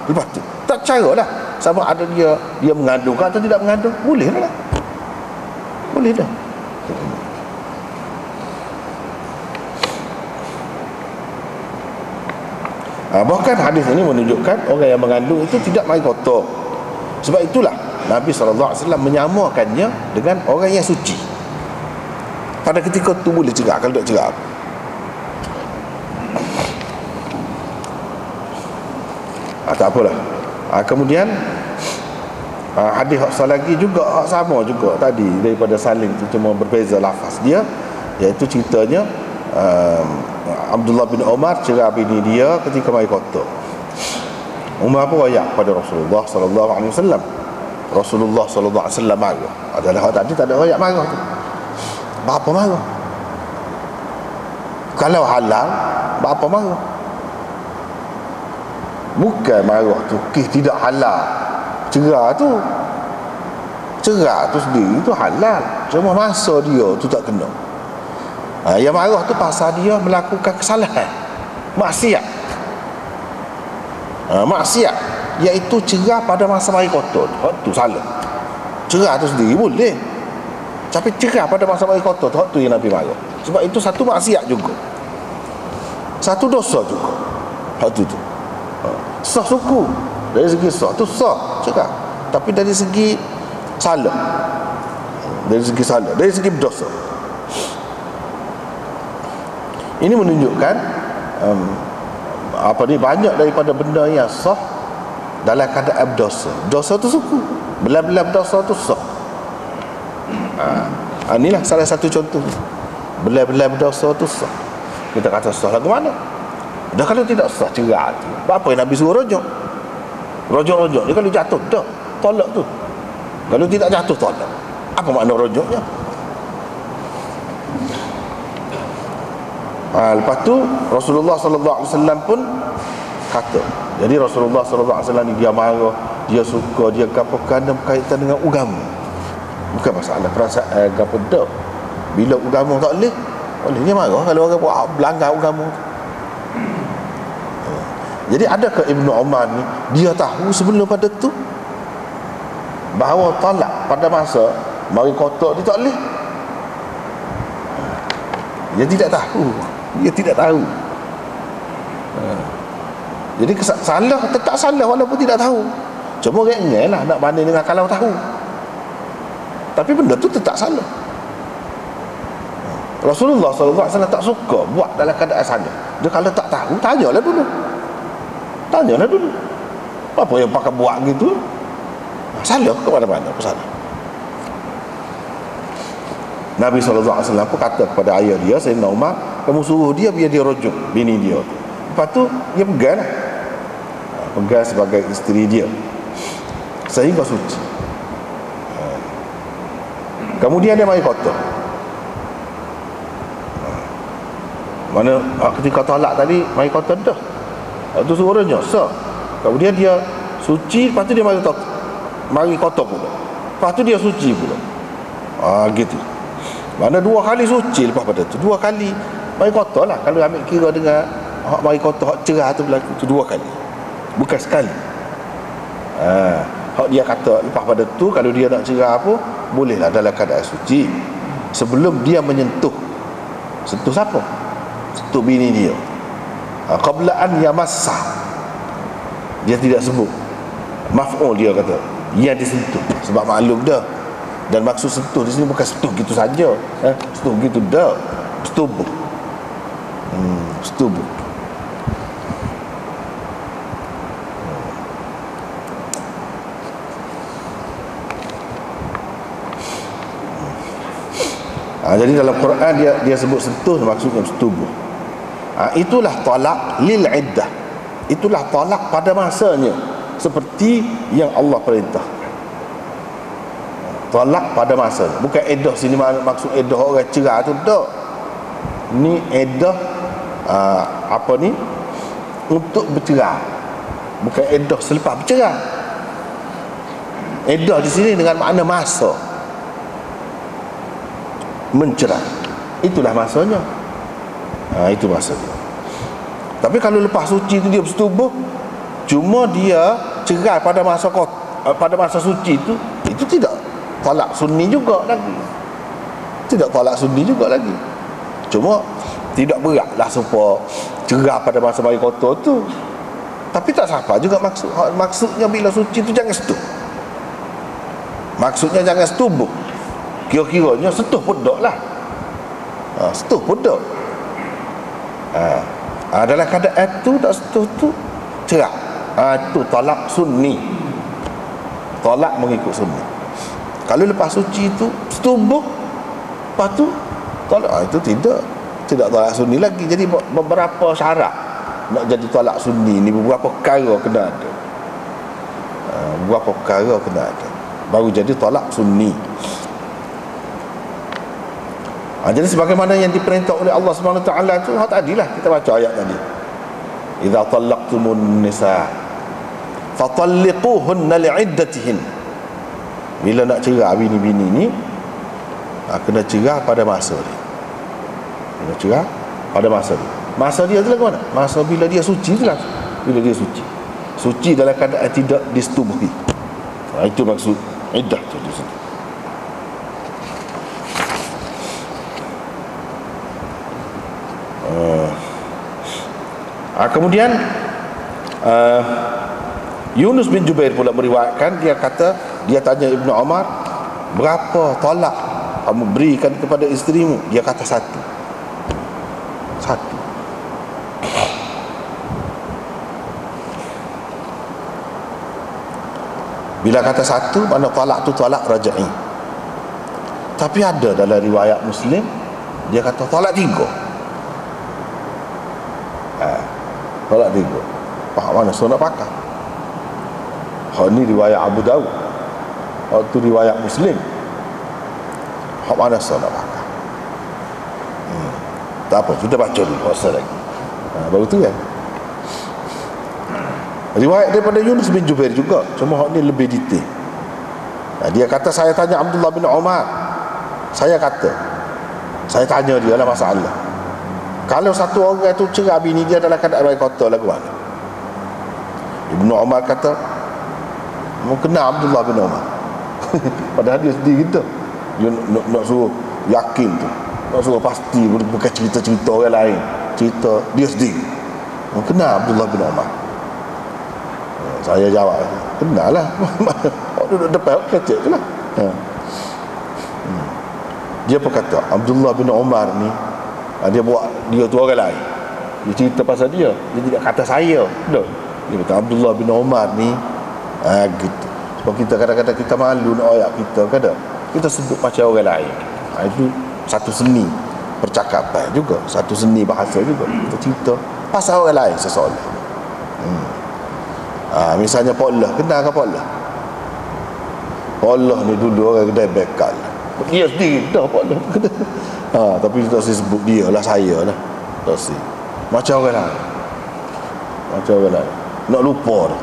Lepas tu tak caralah sama ada dia mengandung atau tidak mengandung, boleh dah. Boleh dah. Bahkan hadis ini menunjukkan orang yang mengandung itu tidak mari kotor. Sebab itulah Nabi SAW menyamakannya dengan orang yang suci. Pada ketika tu boleh cerah, kalau tak cerah tak apalah. Kemudian hadis hak lagi juga hak sama juga tadi daripada saling tu, cuma berbeza lafaz dia, iaitu ceritanya Abdullah bin Umar cerah bini dia ketika mari kotor. Umar pun royak pada Rasulullah SAW. Rasulullah SAW marah. Adalah hak tadi tak ada royak marah tu. Bapa marah. Kalau halal, bapa marah. Bukan marah tu tidak halal. Cerah tu sendiri tu halal, cuma masa dia tu tak kena. Yang marah tu pasal dia melakukan kesalahan, maksiat. Maksiat iaitu cerah pada masa mari kotor. Hak tu salah. Cerah tu sendiri boleh, tapi cerah pada masa mari kotor tu yang Nabi marah. Sebab itu satu maksiat juga, satu dosa juga. Hak tu sah suku. Dari segi sah tu sah cerah, tapi dari segi salah, dari segi berdosa. Ini menunjukkan banyak daripada benda yang sah dalam keadaan berdosa. Dosa tu suku, belah-belah berdosa tu sah. Inilah salah satu contoh. Belah-belah berdosa tu sah. Kita kata sah lagu mana? Dah kalau tidak sah cerah tu, apa yang Nabi suruh rojok? Rojok dia kalau jatuh dah tolak tu. Kalau tidak jatuh tolak. Apa makna rojoknya? Lepas tu Rasulullah SAW pun kata. Jadi Rasulullah SAW ni dia marah, dia suka, dia kerana berkaitan dengan agama. Bukan masalah perasaan apa dah. Bila agama tak boleh dia marah kalau orang buat melanggar agama. Jadi adakah Ibnu Umar ni dia tahu sebelum pada tu bahawa talak pada masa mari kotor dia tak boleh? Dia tidak tahu. Jadi salah tetap salah walaupun tidak tahu. Cuma orang lah nak banding dengan kalau tahu. Tapi benda tu tetap salah. Rasulullah SAW tak suka buat dalam keadaan sadar. Dia kalau tak tahu, tanyalah dulu. Apa yang pakai buat gitu? Salah ke mana-mana, apa salah? Nabi SAW pun kata kepada ayah dia, Sayyidina Umar, kamu suruh dia biar dia rujuk bini dia. Lepas tu dia pegang lah. Pegang sebagai isteri dia sehingga suci. Kemudian dia mari kotor. Mana ketika tolak tadi mari kotor dah. Itu suruh dia nyosor. Kemudian dia suci, lepas tu dia mari kotor pula. Lepas tu dia suci pula. Gitu. Mana 2 kali suci lepas pada tu. 2 kali mari kotor lah. Kalau ambil kira dengan hak mari kotor, hak cerah tu berlaku tu 2 kali. Bukan sekali. Hak dia kata lepas pada tu kalau dia nak cerah apa, bolehlah dalam keadaan suci. Sebelum dia menyentuh. Sentuh siapa? Sentuh bini dia. Qabla an yamassa. Dia tidak sebut maf'ul, dia kata yang disentuh. Sebab maklum dah. Dan maksud sentuh di sini bukan sentuh gitu saja. Sentuh gitu dah. Setubuh. Setubuh. Jadi dalam Quran dia sebut sentuh, maksudnya setubuh. Itulah talak lil iddah. Itulah talak pada masanya, seperti yang Allah perintah. Talak pada masa. Bukan iddah sini maksud iddah orang cerai tu tak. Ni iddah untuk bercerai. Bukan iddah selepas bercerai. Iddah di sini dengan makna masa mencerai. Itulah masanya. Itu masanya. Tapi kalau lepas suci tu dia bersetubuh, cuma dia cerai pada masa suci itu tidak talak sunni juga lagi. Tidak talak sunni juga lagi. Cuma tidak beratlah supaya cerai pada masa mari kotor tu. Tapi tak siapa juga maksudnya bila suci tu jangan setuh. Maksudnya jangan setubuh. Kira-kiranya setuh pun tak lah. Setuh pun tak. Dalam keadaan tu tak setuh tu cerai. Itu talak sunni. Talak mengikut sunni. Kalau lepas suci tu setubuh, lepas tu talak, itu tidak talak sunni lagi. Jadi beberapa syarat nak jadi talak sunni ni, beberapa perkara kena ada. Beberapa perkara kena ada baru jadi talak sunni. Jadi sebagaimana yang diperintah oleh Allah Subhanahu Wa Taala tu, tadilah kita baca ayat tadi. Idza talaqtumun nisa fatalliquhunna li'iddatihin. Bila nak cerai bini-bini ni, kena cerai pada masa dia. Kena cerai pada masa dia. Masa dia tu lagu mana? Masa bila dia suci tu lah. Bila dia suci. Suci dalam keadaan tidak disetubuhi. Itu maksud iddah tu di situ. Kemudian Yunus bin Jubair pula meriwayatkan, dia kata, dia tanya Ibnu Umar, berapa talak kamu berikan kepada isterimu? Dia kata 1. Bila kata 1, mana talak tu talak rajai. Tapi ada dalam riwayat Muslim dia kata talak 3. Talak 3. Faham mana so nak pakai? Ni riwayat Abu Dawud. Tu riwayat Muslim. Hak mana so nak pakai? Tak apa, kita baca dulu pasal lagi. Baru tu kan. Riwayat daripada Yunus bin Jubair juga, cuma hak ni lebih detail. Dia kata, saya tanya Abdullah bin Umar. Saya tanya dia lah masalah. Kalau satu orang tu cerai bini dia dalam keadaan baik kotor lagu mana? Ibnu Umar kata, mau kenal Abdullah bin Umar. Padahal dia sendiri kita. Dia nak suruh yakin tu, nak suruh pasti, bukan cerita-cerita orang lain, cerita dia sendiri. Mau kenal Abdullah bin Umar. Saya jawab, kenal lah. Orang duduk depan kecil tu lah. Dia pun kata Abdullah bin Umar ni, dia buat dia tu orang lain. Dia cerita pasal dia tidak kata saya. Dah. Dia kata Abdullah bin Umar ni gitu. Sebab kita kadang-kadang kita malu nak ayat kita, kadang kita sebut macam orang lain. Itu satu seni percakapan juga, satu seni bahasa juga. Kita cerita pasal orang lain seseorang. Misalnya Pak Allah, kenal ke Pak Allah? Pak Allah ni dulu orang kedai bekal. Dia sendiri dah Pak Allah. Tapi tak sebut dia lah, saya lah. Tak si. Macam orang lain. Macam orang lain. Nak lupa dah.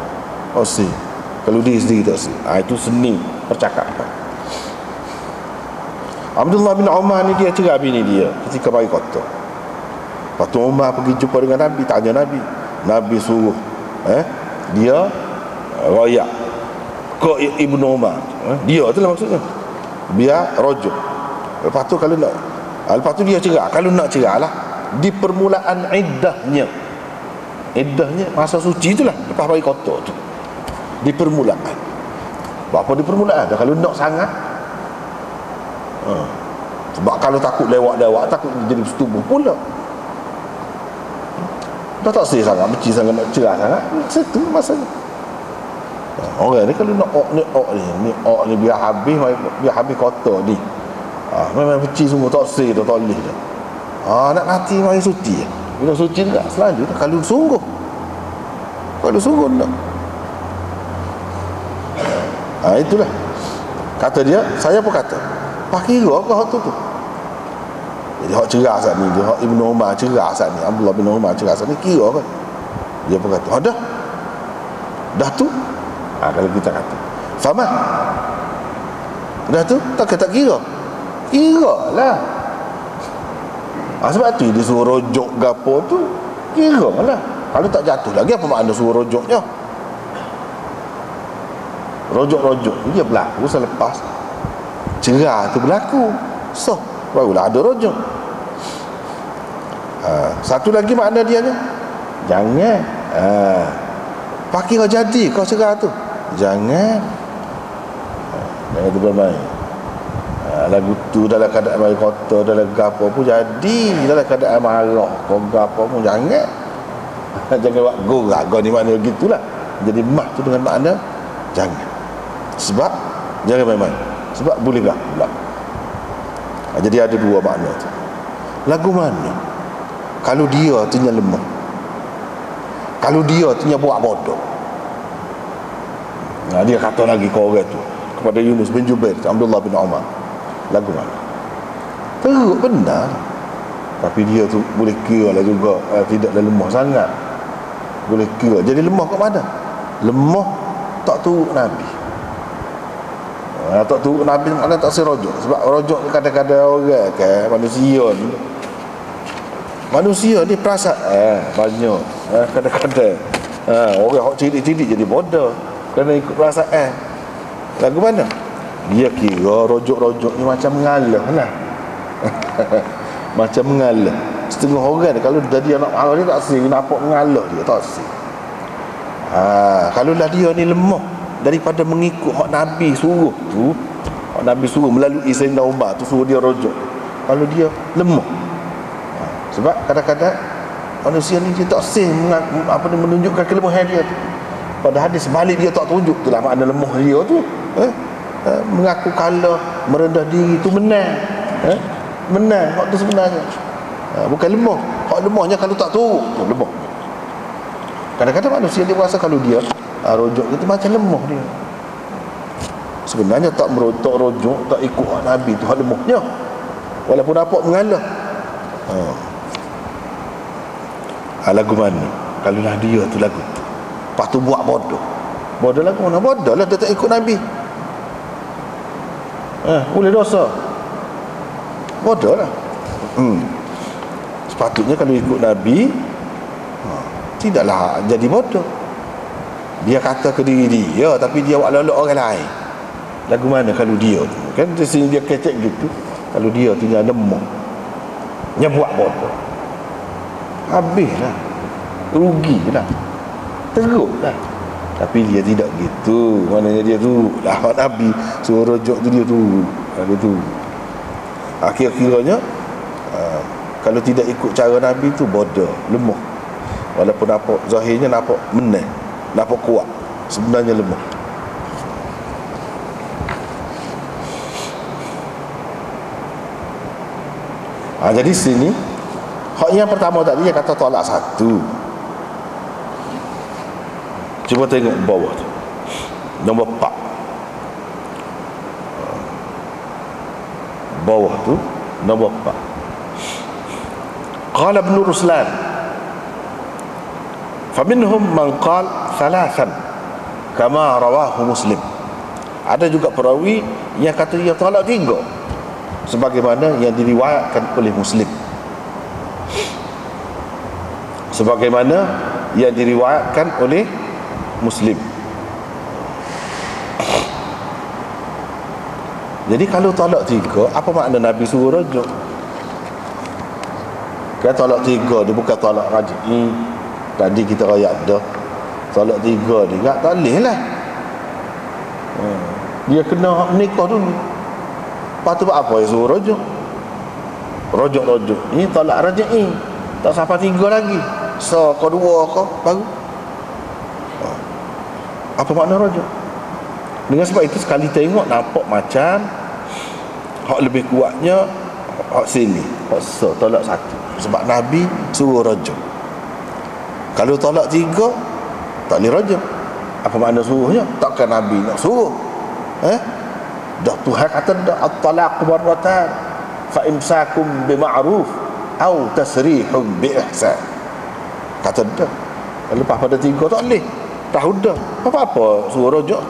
Tak si. Kalau dia sendiri tak si. Itu seni percakapan. Abdullah bin Umar ni dia cerai bini dia ketika bagi kota. Lepas tu Umar pergi jumpa dengan Nabi, tanya Nabi. Nabi suruh dia royak ke Ibnu Umar. Dia tu lah maksudnya. Biar rojok. Lepas tu kalau nak, lepas tu dia cerai. Kalau nak cerai lah di permulaan iddahnya. Iddahnya masa suci tu lah, lepas bagi kota tu. Di permulaan. Berapa di permulaan? Kalau nak sangat, sebab kalau takut lewat-lewat, takut jadi setubuh pula. Dah tak sih sangat, benci sangat, nak cerah sangat, situ masanya. Orang ni kalau nak ni biar habis kotor ni. Memang benci semua, tak sih dah, tak boleh dah. Nak mati mari suci. Bila suci tak selanjutnya kalau sungguh. Kalau sungguh nak. Itulah. Kata dia, saya pun kata, pak kira ke hak tu? Jadi hak cerah saat ni, dia hak Ibnu Umar cerah saat ni, Abdullah bin Umar cerah saat ni, kira kan? Dia pun kata, dah tu. Kalau kita kata, faham? Dah tu, tak kira. Kira lah. Sebab tu dia suruh rojok gapo tu, kira lah. Kalau tak jatuh lagi, apa makna suruh rojoknya? Rojok-rojok dia berlaku selepas cerah tu berlaku, so barulah ada rojok. Satu lagi makna dia ni, jangan pakai kau jadi kau cerah tu, jangan tu bermain. Lagu tu dalam keadaan mari kotor, dalam gapo pun jadi, dalam keadaan marah kau gapo pun jangan. Jangan buat gurau ni, makna gitulah. Jadi mah tu dengan makna jangan. Sebab jangan main-main. Sebab boleh belak. Jadi ada dua makna tu. Lagu mana? Kalau dia tu nya lemah, kalau dia tu nya buat bodoh. Dia kata lagi ke orang tu, kepada Yunus bin Jubair, Abdullah bin Umar, lagu mana? Teruk benar. Tapi dia tu boleh kira lah juga, tidaklah lemah sangat. Boleh kira. Jadi lemah kat mana? Lemah tak turut Nabi. Tak turut Nabi maknanya tak serojok. Sebab rojok kadang-kadang orang kan, manusia ni perasaan banyak. Kadang-kadang orang hok cilik-cilik jadi bodoh kerana ikut perasaan. Lagu mana? Dia kira rojok-rojok ni macam mengalah lah. Macam mengalah. Setengah orang ni kalau jadi anak marah dia tak sih nampak mengalah dia, tak sih. Kalau lah dia ni lemah daripada mengikut hak Nabi suruh tu, hak Nabi suruh melalui Sayyidina Umar tu, suruh dia rojok. Kalau dia lemah, sebab kadang-kadang manusia ni dia tak sih menunjukkan kelemahan dia tu. Pada hadis sebalik dia tak tunjuk, itulah makna lemah dia tu. Mengaku kalah, merendah diri tu menang. Menang hak tu sebenarnya. Bukan lemah. Hak lemahnya kalau tak turut tu lemah. Kadang-kadang manusia dia rasa kalau dia rojok itu macam lemah dia. Sebenarnya tak rojok, tak ikut hak Nabi tu hak lemahnya. Walaupun dapat mengalah. Lagu mana? Kalau lah dia tu lagu tu, lepas tu buat bodoh. Bodoh lagu mana? Bodoh lah dia tak ikut Nabi. Boleh dosa. Bodoh lah. Sepatutnya kalau ikut Nabi, tidaklah jadi bodoh. Dia kata ke diri dia, tapi dia buat lolok orang lain. Lagu mana kalau dia tu? Kan di sini dia kecek gitu. Kalau dia tu dia lemah, dia buat bodoh, habislah, rugilah, teruklah. Tapi dia tidak gitu. Maknanya dia tu lah Nabi suruh rojok tu, dia tu. Dia tu. Kira-kiranya kalau tidak ikut cara Nabi tu bodoh, lemah. Walaupun nampak zahirnya nampak menang, nampak kuat, sebenarnya lemah. Jadi sini hak yang pertama tadi dia kata tolak satu. Cuba tengok bawah tu, nombor 4. Bawah tu nombor 4. Qala Ibn Ruslan, faminhum man qala thalathan kama rawahu Muslim. Ada juga perawi yang kata dia tolak 3, sebagaimana yang diriwayatkan oleh Muslim. Sebagaimana yang diriwayatkan oleh Muslim. Jadi kalau tolak 3, apa makna Nabi suruh rujuk? Kan tolak 3 dia bukan tolak raj'i. Tadi kita rakyat dah. Tolak 3 dia tak boleh lah. Dia kena menikah dulu. Lepas tu apa yang suruh rujuk? Rujuk. Ini tolak raj'i. Tak sampai 3 lagi. So, kau 2 kau baru. Apa makna rujuk? Dengan sebab itu sekali tengok nampak macam hak lebih kuatnya hak sini, hak tolak 1. Sebab Nabi suruh rujuk. Kalau tolak 3 tak boleh rujuk. Apa makna suruhnya? Takkan Nabi nak suruh? Dah Tuhan kata dah at-talaq marratan fa imsakum bima'ruf au tasrihum bi ihsan. Kata dah. Lepas pada 3 tak boleh. Tahu dah. Apa-apa suruh rujuk.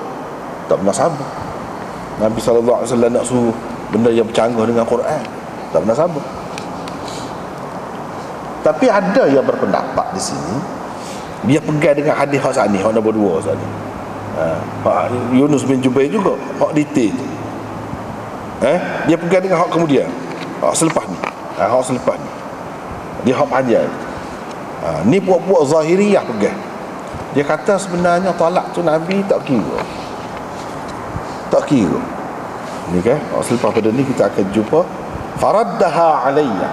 Tak pernah sabar. Nabi SAW nak suruh benda yang bercanggah dengan Quran, tak pernah sabar. Tapi ada yang berpendapat di sini, dia pegang dengan hadis hak sani, hak nombor 2 sani. Yunus bin Jubair juga hak detail tu. Dia pegang dengan hak kemudian, hak selepas ni. Hak selepas ni dia hak panjang. Ni puak-puak Zahiriyah pegang. Dia kata sebenarnya talak tu Nabi tak kira. Ni kan, selepas pada ni kita akan jumpa faraddaha alayya.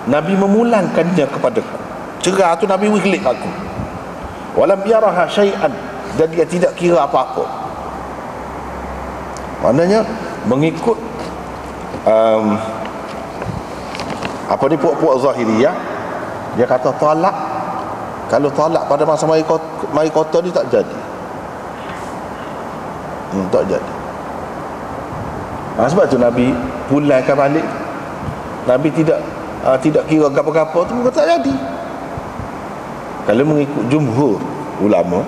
Nabi memulangkannya kepadaku. Cerah tu Nabi wiklik aku. Walam yaraha syai'an, dan dia tidak kira apa-apa. Maknanya mengikut apa ni puak-puak Zahiriyah, dia kata talak, kalau talak pada masa mai kota ni tak jadi. Tak jadi. Sebab tu Nabi pulangkan balik. Nabi tidak kira gapo-gapo tu, tak jadi. Kalau mengikut jumhur ulama,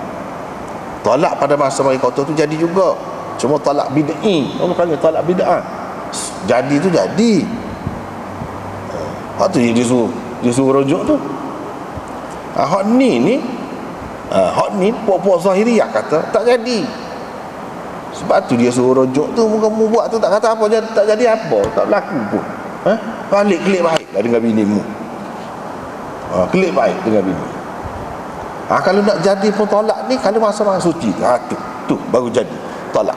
talak pada masa mai kota tu jadi juga. Cuma talak bid'i. Orang panggil talak bid'ah. Jadi tu jadi. Hak tu dia suruh rujuk tu. Hak ni puak-puak Zahiriyah kata tak jadi. Sebab tu dia suruh rujuk tu. Kamu buat tu tak kata apa, tak jadi apa, tak berlaku pun. Balik kelik baiklah dengan binimu. Kelik baik dengan bini. Kalau nak jadi pun tolak ni, kalau masa-masa suci tu baru jadi tolak.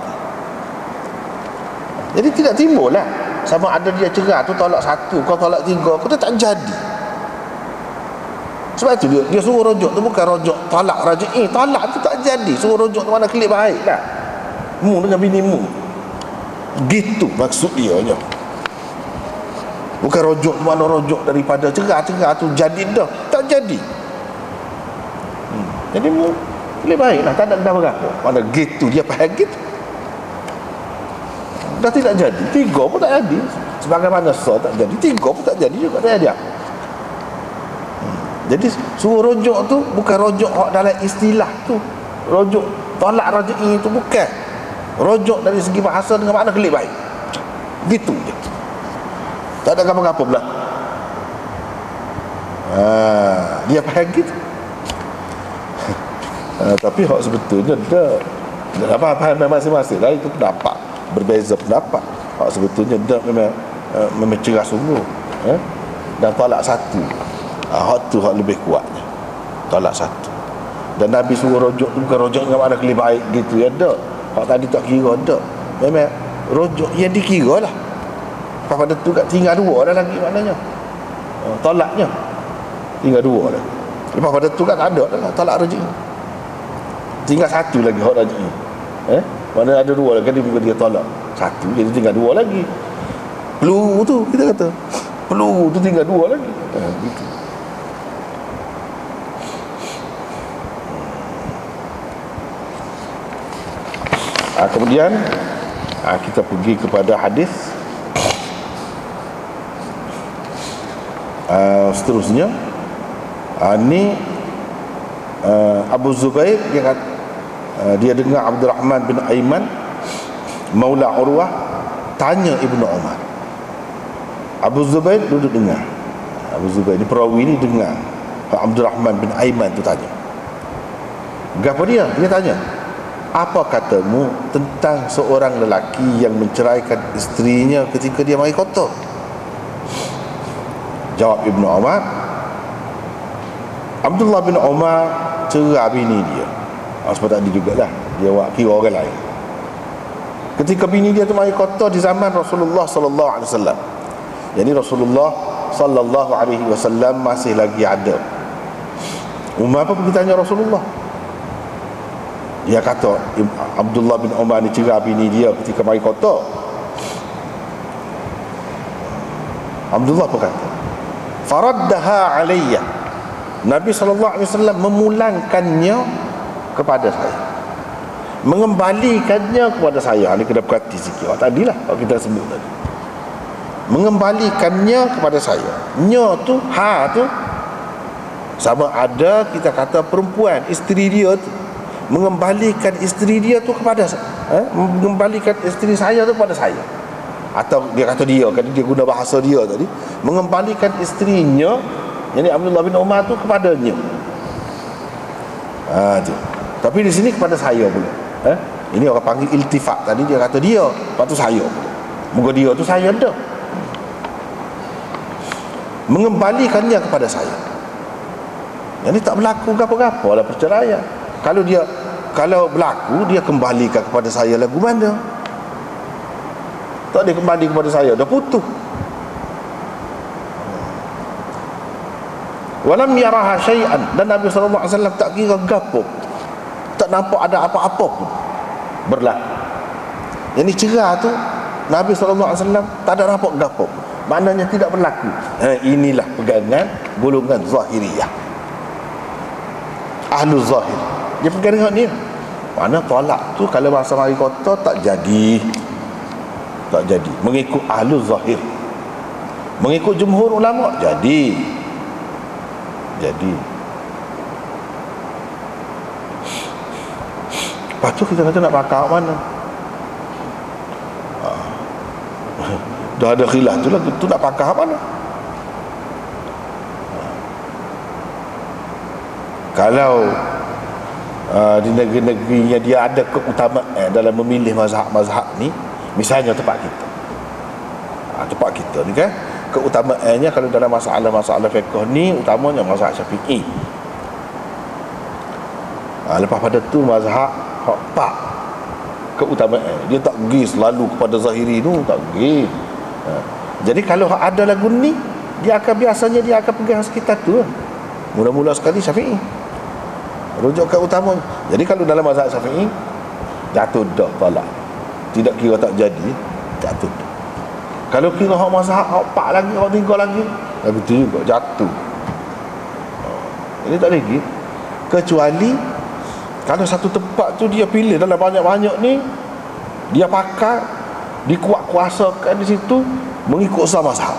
Jadi tidak timbul lah sama ada dia cerah tu tolak 1, kau tolak 3, kau tak jadi. Sebab tu dia suruh rujuk tu bukan rujuk talak raj'i. Talak tu tak jadi. Suruh rujuk tu mana kelik baik lah, mu dengan binimu. Gitu maksud dia je. Bukan rujuk tu mana rujuk daripada cerah tu jadi dah. Tak jadi. Jadi mu kelik baik lah, tak ada berapa. Mana gitu dia faham gitu. Dah tidak jadi. 3 pun tak jadi. Sebagaimana tak jadi, 3 pun tak jadi juga tak jadi. Jadi suruh rujuk tu bukan rujuk dalam istilah tu. Rujuk tolak raj'i tu bukan. Rujuk dari segi bahasa dengan makna kelik baik. Gitu je. Tak ada apa-apa berlaku. Dia faham gitu. Tapi hak sebetulnya dah faham masing-masing lah. Itu pendapat, berbeza pendapat. Hak sebetulnya dah memang cerah sungguh. Dan tolak 1. Hak tu hak lebih kuatnya. Tolak 1. Dan Nabi suruh rujuk tu bukan rujuk dengan makna kelik baik gitu ya, dak. Hak tadi tak kira dak. Memang rujuk yang dikira lah. Lepas pada tu kat tinggal dua dah lagi maknanya. Tolaknya tinggal dua dah. Lepas pada tu kan ada dah tolak raj'i. Tinggal satu lagi hak raj'i. Mana ada dua lagi dia tolak. Satu jadi tinggal dua lagi. Perlu tu kita kata. Perlu tu tinggal dua lagi. Gitu. Kemudian kita pergi kepada hadis seterusnya. Ni Abu Zubair dia kata, dia dengar Abdul Rahman bin Aiman Maula Urwah tanya Ibnu Umar. Abu Zubair duduk dengar. Abu Zubair ni perawi ni dengar Abdul Rahman bin Aiman tu tanya. Gapo dia? Dia tanya, apa katamu tentang seorang lelaki yang menceraikan isterinya ketika dia mari kota? Jawab Ibnu Umar, Abdullah bin Umar cerai bini dia. Sebab tadi jugalah dia kira orang lain. Ketika bini dia tu mari kota di zaman Rasulullah sallallahu alaihi wasallam. Jadi Rasulullah sallallahu alaihi wasallam masih lagi ada. Umar apa pergi tanya Rasulullah? Dia kata Abdullah bin Umar ni cerai bini dia ketika mari kota. Abdullah apa kata? Faraddaha alayya. Nabi SAW memulangkannya kepada saya, mengembalikannya kepada saya. Ini kena perhati sikit. Tadilah kita sebut tadi, mengembalikannya kepada saya. Nya tu, ha tu sama ada kita kata perempuan, isteri dia tu mengembalikan isteri dia tu kepada mengembalikan isteri saya tu kepada saya. Atau dia kata dia guna bahasa dia tadi, mengembalikan isterinya, jadi Abdullah bin Umar tu kepadanya. Tu. Tapi di sini kepada saya pula. Ini orang panggil iltifat. Tadi dia kata dia, lepas tu saya pula. Moga dia tu saya dah. Mengembalikannya kepada saya. Jadi tak berlaku apa-apa lah perceraian. Kalau berlaku dia kembalikan kepada saya lagu mana? Tak dia kembali kepada saya, dah putus. Walam yaraha syai'an, dan Nabi SAW tak kira gapo, tak nampak ada apa-apa pun berlaku. Yang cerai tu Nabi SAW tak ada nampak gapo, maknanya tidak berlaku. Inilah pegangan golongan Zahiriyah, Ahlul Zahir. Dia pegang dengan ni, mana tolak tu kalau masa mari kota tak jadi. Mengikut Ahlul Zahir, mengikut jumhur ulama jadi. Lepas tu kita kata nak pakar mana? Dah ada khilaf tu lah, tu nak pakar mana? Kalau di negeri-negeri yang dia ada keutamaan dalam memilih mazhab-mazhab ni, misalnya tempat kita ni kan, keutamaannya kalau dalam masalah-masalah fiqh ni utamanya mazhab Syafi'i. Lepas pada tu mazhab hak pak keutamaan dia tak pergi selalu kepada Zahiri tu, tak pergi. Jadi kalau ada lagu ni, biasanya dia akan pegang sekitar tu. Mula-mula sekali Syafi'i rujuk ke utama. Jadi kalau dalam mazhab Syafi'i jatuh dah talak, tidak kira tak jadi, jatuh dah. Kalau kira hak mazhab hak pak lagi, hak tiga lagi, begitu juga jatuh. Ini tak lagi, kecuali kalau satu tempat tu dia pilih dalam banyak-banyak ni, dia pakai, dikuat-kuasakan di situ mengikut mazhab.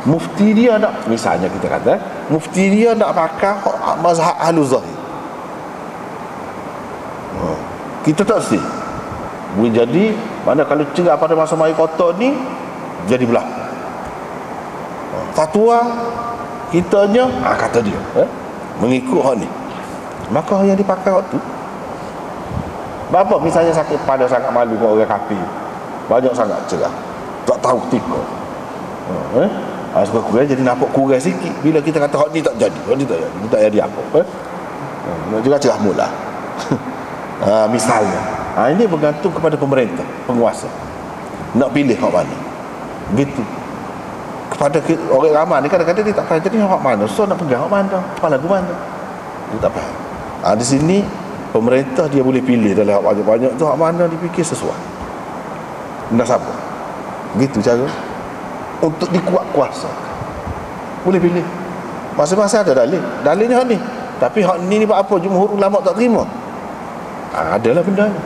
Mufti dia nak, misalnya kita kata mufti dia nak pakai mazhab Ahlul Zahir, kita tak mesti. Jadi mana kalau cerai pada masa mari kota ni jadi belah. Fatwa kitanya kata dia mengikut hak ni, maka yang dipakai waktu bapa misalnya sakit pada sangat malu dengan orang kafir, banyak sangat cerai, tak tahu ketika kurang jadi nampak kurang sikit. Bila kita kata hak ni tak jadi, ni tak jadi apa, nak juga cerah mula. Misalnya ini bergantung kepada pemerintah, penguasa nak pilih hak mana. Begitu. Kepada orang ramai ni kadang-kadang dia tak faham. Jadi hak mana? So nak pegang hak mana? Apa lagu mana? Dia tak faham. Di sini pemerintah dia boleh pilih dalam hak banyak-banyak tu hak mana dipikir sesuai. Nak siapa? Begitu cara untuk dikuat kuasa. Boleh pilih. Masing-masing ada dalil. Dalilnya hak ni. Tapi hak ni buat apa jumhur ulama tak terima? Adalah benda ni.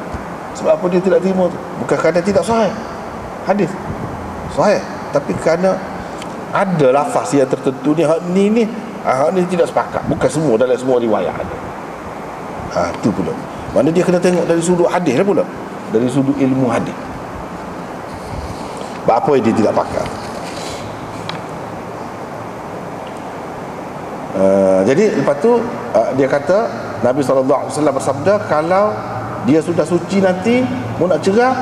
Sebab apa dia tidak terima tu? Bukan kerana tidak sahih hadis. Sahih. Tapi kerana ada lafaz yang tertentu ni hak ni tidak sepakat. Bukan semua dalam semua riwayat ada. Tu pula. Mana dia kena tengok dari sudut hadis lah pula. Dari sudut ilmu hadis. Apa yang dia tidak pakai. Jadi lepas tu dia kata Nabi SAW bersabda, kalau dia sudah suci nanti mau nak cerah,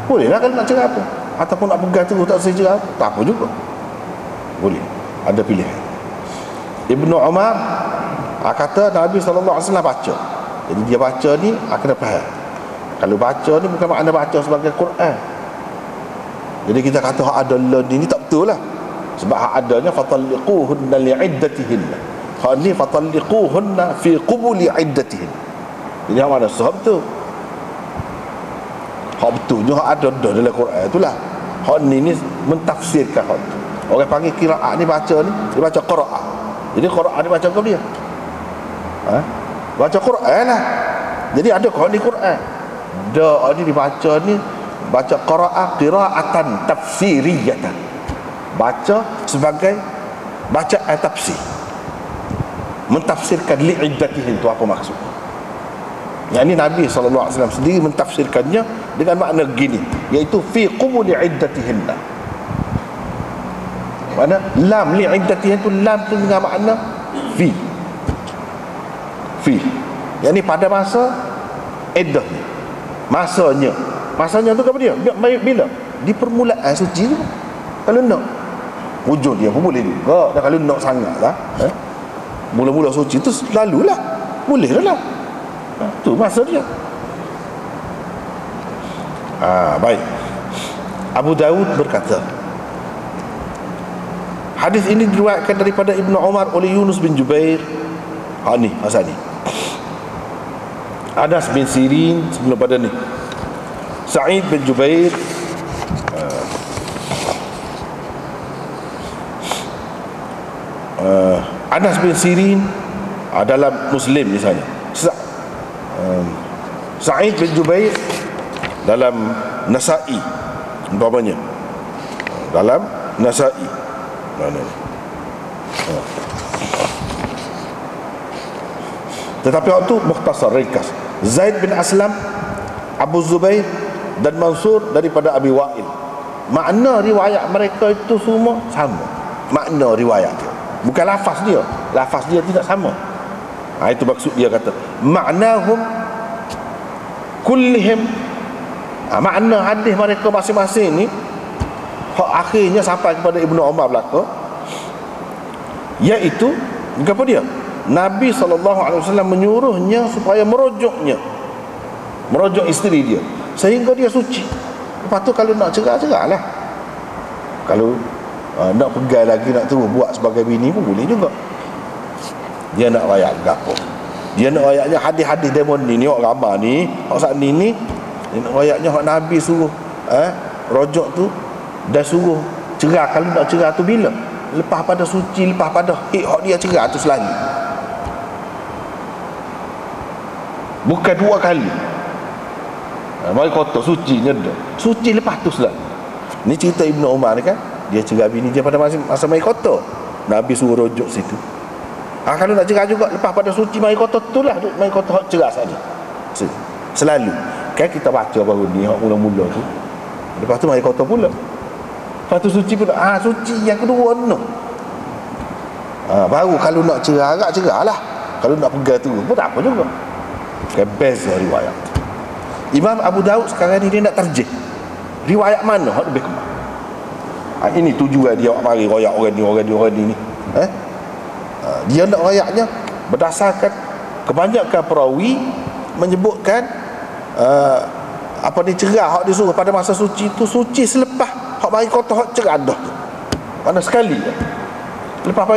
bolehlah kalau nak cerah apa, ataupun nak pegang terus tak selesai cerah, tak apa juga, boleh, ada pilihan. Ibnu Umar kata Nabi SAW baca. Jadi dia baca ni kena faham. Kalau baca ni bukan makna baca sebagai Quran. Jadi kita kata hak ada ni tak betul lah. Sebab hak adanya fatalliquhunna li'iddatihinna. Hak ni fatalliquhunna fi qubuli iddatihin. Jadi hak mana sahab tu? Hak betulnya hak ada dalam Quran itulah. Hak ni mentafsirkan hak tu. Orang panggil qiraat ni baca ni, dia baca qiraat. Jadi qiraat ni baca apa dia? Baca Quran lah. Jadi ada hak ni Quran. Dak ni dibaca ni baca qiraatan tafsiriyatan. Baca sebagai bacaan tafsir, mentafsirkan li'iddatihin itu apa maksud. Yang ini Nabi SAW sendiri mentafsirkannya dengan makna gini, iaitu fi qubuli iddatihinna. Mana lam li'iddatihin itu, lam itu dengan makna fi. Yang ini pada masa iddah, masanya tu apa dia? Bila di permulaan suci tu. Kalau nak hujung dia pun boleh juga. Dan kalau nak sangat lah, mula-mula suci tu lalulah, boleh lah. Tu masa dia. Baik. Abu Dawud berkata, hadis ini diriwayatkan daripada Ibnu Umar oleh Yunus bin Jubair. Ni masa ni Anas bin Sirin sebelum pada ni, Sa'id bin Jubair, Anas bin Sirin dalam Muslim misalnya, Sa'id bin Jubair dalam Nasa'i umpamanya, dalam Nasa'i mana ni? Tetapi waktu mukhtasar ringkas. Zaid bin Aslam, Abu Zubair dan Mansur daripada Abi Wa'il. Makna riwayat mereka itu semua sama. Makna riwayat dia, bukan lafaz dia. Lafaz dia tidak sama. Itu maksud dia kata ma'nahum kullihim. Makna hadis mereka masing-masing ni hak akhirnya sampai kepada Ibnu Umar belaka, iaitu apa dia? Nabi SAW menyuruhnya supaya merujuk isteri dia sehingga dia suci. Lepas tu kalau nak cerah lah. Kalau nak pegang lagi, nak terus buat sebagai bini pun boleh juga. Dia nak rayak gapo? Dia nak rayaknya hadis-hadis demon ni hak ramah ni, hak saat ni dia nak rayaknya hak Nabi suruh rojok tu, dah suruh cerah. Kalau nak cerah tu bila? Lepas pada suci, lepas pada hak dia cerah tu selalu. Bukan dua kali. Mari kotor suci nyeda. Suci lepas tu selalu. Ni cerita Ibnu Umar ni kan, dia cerah bini dia pada masa mai kotor. Nabi suruh rojok situ. Kalau nak cerah juga lepas pada suci mai kotor tu lah, mai kotor cerah saja. Selalu. Kan kita baca baru ni hak mula-mula tu. Lepas tu mai kotor pula. Lepas tu suci pula. Suci yang kedua no. Baru kalau nak cerah agak cerah lah. Kalau nak pegang tu pun tak apa juga. Beza riwayat. Imam Abu Dawud sekarang ni dia nak tarjih riwayat mana hak lebih kemar. Ini tujuan dia mari royak orang ni dia nak royaknya berdasarkan kebanyakan perawi menyebutkan cerah hak disuruh pada masa suci tu suci selepas hak mari kotor hak ceradah tu. Mana sekali je. Lepas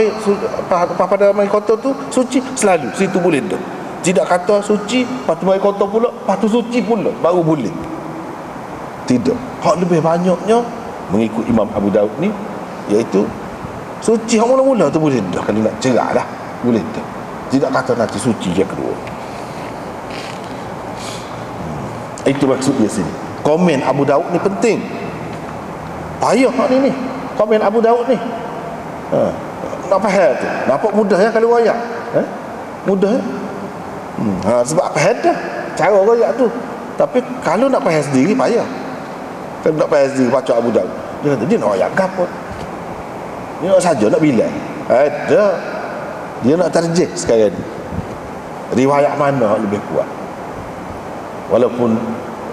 pada mari kotor tu suci selalu situ boleh dah. Tidak kata suci, lepas tu mari kotor pula, lepas tu suci pula baru boleh. Tidak. Hak lebih banyaknya mengikut Imam Abu Daud ni, iaitu suci hak mula-mula tu boleh dah. Kalau nak cerah lah boleh dah. Tidak kata nanti suci yang kedua. Itu maksudnya sini. Komen Abu Daud ni penting. Payah hak ni. Komen Abu Daud ni. Nak faham tu. Nampak mudah ya kalau royak. Mudah ya. Sebab faham dah cara royak tu. Tapi kalau nak faham sendiri payah. Kalau nak faham sendiri baca Abu Daud, dia kata dia nak royak gapo? Dia nak saja nak bilang. Ada. Dia nak tarjih sekarang ni. Riwayat mana lebih kuat? Walaupun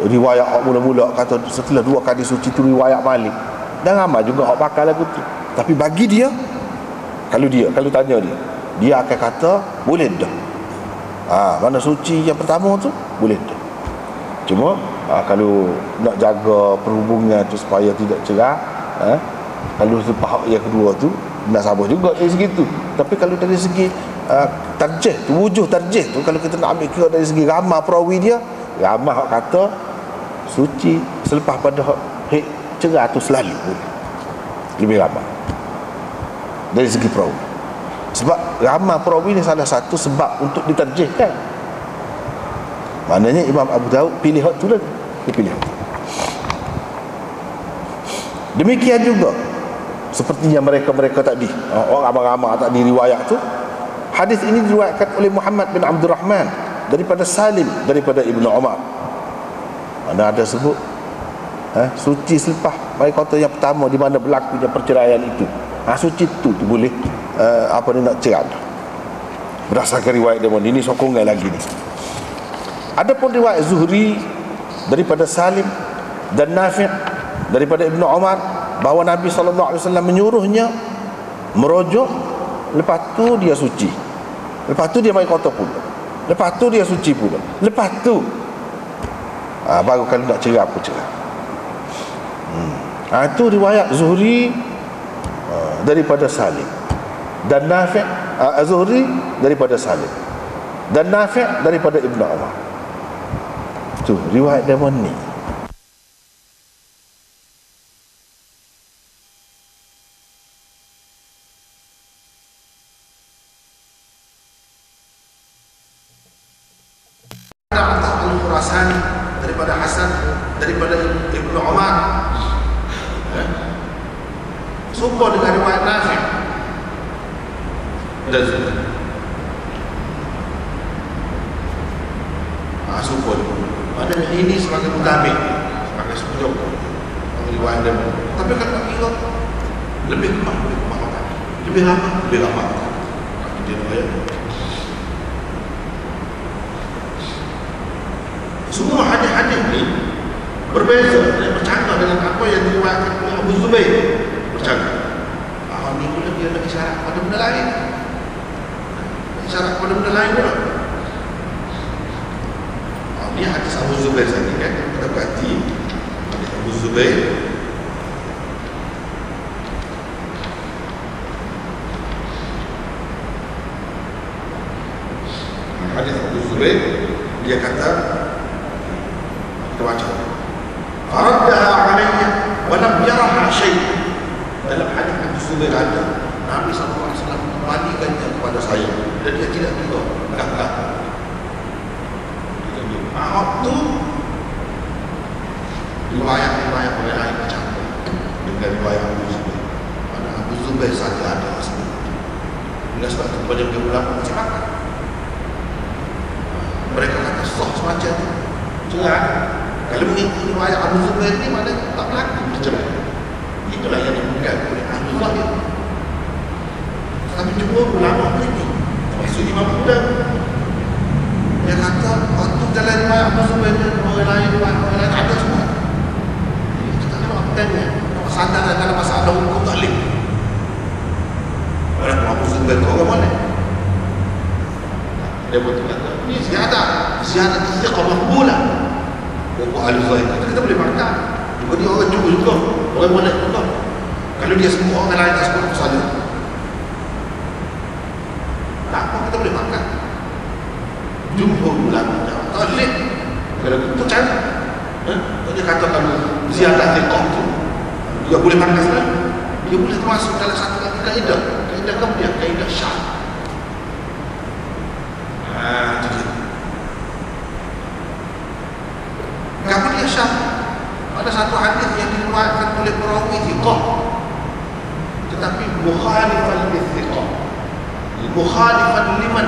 riwayat hak mula-mula kata setelah 2 kali suci tu riwayat Malik. Dan ramai juga hak pakar lagu tu. Tapi bagi dia, kalau tanya dia akan kata boleh dah. Mana suci yang pertama tu boleh dah. Cuma kalau nak jaga perhubungan tu supaya tidak cerah, kalau sepahak yang kedua tu nak sabar juga dari segi tu. Tapi kalau dari segi tarjih tu, wujud tarjih tu, kalau kita nak ambil kira dari segi ramah perawi dia, ramah hak kata suci selepas pada hak cerah tu selalu boleh. Lebih ramah dari segi perawi. Sebab ramah perawi ni salah satu sebab untuk ditarjihkan. Maknanya Imam Abu Daud pilih hak tu lagi. Dia pilih hak tu. Demikian juga sepertinya mereka tadi, orang ramai-ramai tadi riwayat tu. Hadis ini diriwayatkan oleh Muhammad bin Abdul Rahman daripada Salim daripada Ibnu Umar. Mana ada sebut suci selepas mari kota yang pertama di mana berlakunya perceraian itu. Suci tu boleh apa ni nak cerai. Berdasarkan riwayat dia ini sokongan lagi ni. Adapun riwayat Zuhri daripada Salim dan Nafi' daripada Ibnu Umar bahawa Nabi sallallahu alaihi wasallam menyuruhnya merujuk, lepas tu dia suci, lepas tu dia mari kota pula, lepas tu dia suci pula, lepas tu baru kalau nak cerai apa cerai. Itu riwayat Zuhri daripada Salim dan Nafi' Zuhri daripada Salim dan Nafi' daripada Ibnu Umar. Tu riwayat dia ni. Al-Khurasani daripada Hasan daripada Ibnu Umar. Serupa dengan riwayat Nafi' dan Zuhri. Serupa. Maknanya ini sebagai mudabik, sebagai sebelum riwayat dia. Tapi kalau tak kira lebih lama, lebih lama. Dia riwayat. Semua hadis-hadis ni berbeza dan bercanggah dengan apa yang diriwayatkan oleh Abu Zubair. Bercanggah. Ni pula dia nak isyarat kepada benda lain. Isyarat kepada benda lain pula. Ini hadis Abu Zubair tadi kan. Kita berhati hadis Abu Zubair. Hadis Abu Zubair dia kata, kita baca, faraddaha alayya wa lam yaraha syai'. Dalam hadis Abu Zubair ada Nabi SAW kembalikannya kepada saya dan dia tidak juga gagal. Waktu riwayat-riwayat oleh lain macam dengan riwayat Abu Zubair. Mana Abu Zubair saja ada sebut. Dengan sebab itu banyak ulama masyarakat mereka kata sah semacam itu. Cerai. Kalau mengikuti riwayat Abu Zubair ni mana tak berlaku bercerai. Itulah yang dibuat oleh ahli zahir. Tapi cuma ulama ini termasuk Imam Abu Daud, dia kata waktu dalam riwayat Abu Zubair orang lain ada semua. Kita kena tanya sadar dalam masalah hukum taklim. Orang Abu Zubair orang mana? Dia betul kata ini ziyadah thiqah maqbulah. Wa ahli zahir kita boleh makan Juga dia orang juga, orang molek juga. Kalau dia semua orang lain tak sebut salah. Tak apa kita boleh makan. Jumhur ulama tak boleh. Kalau itu macam dia kata kalau ziyadah thiqah tu dia boleh makan sebenarnya. Dia boleh termasuk dalam satu lagi kaedah. Kaedah kemudian kaedah syar. Itu dia. Kemudian syar. Ada satu hadis yang diriwayatkan oleh perawi thiqah, tetapi mukhalifan thiqah. Mukhalifan liman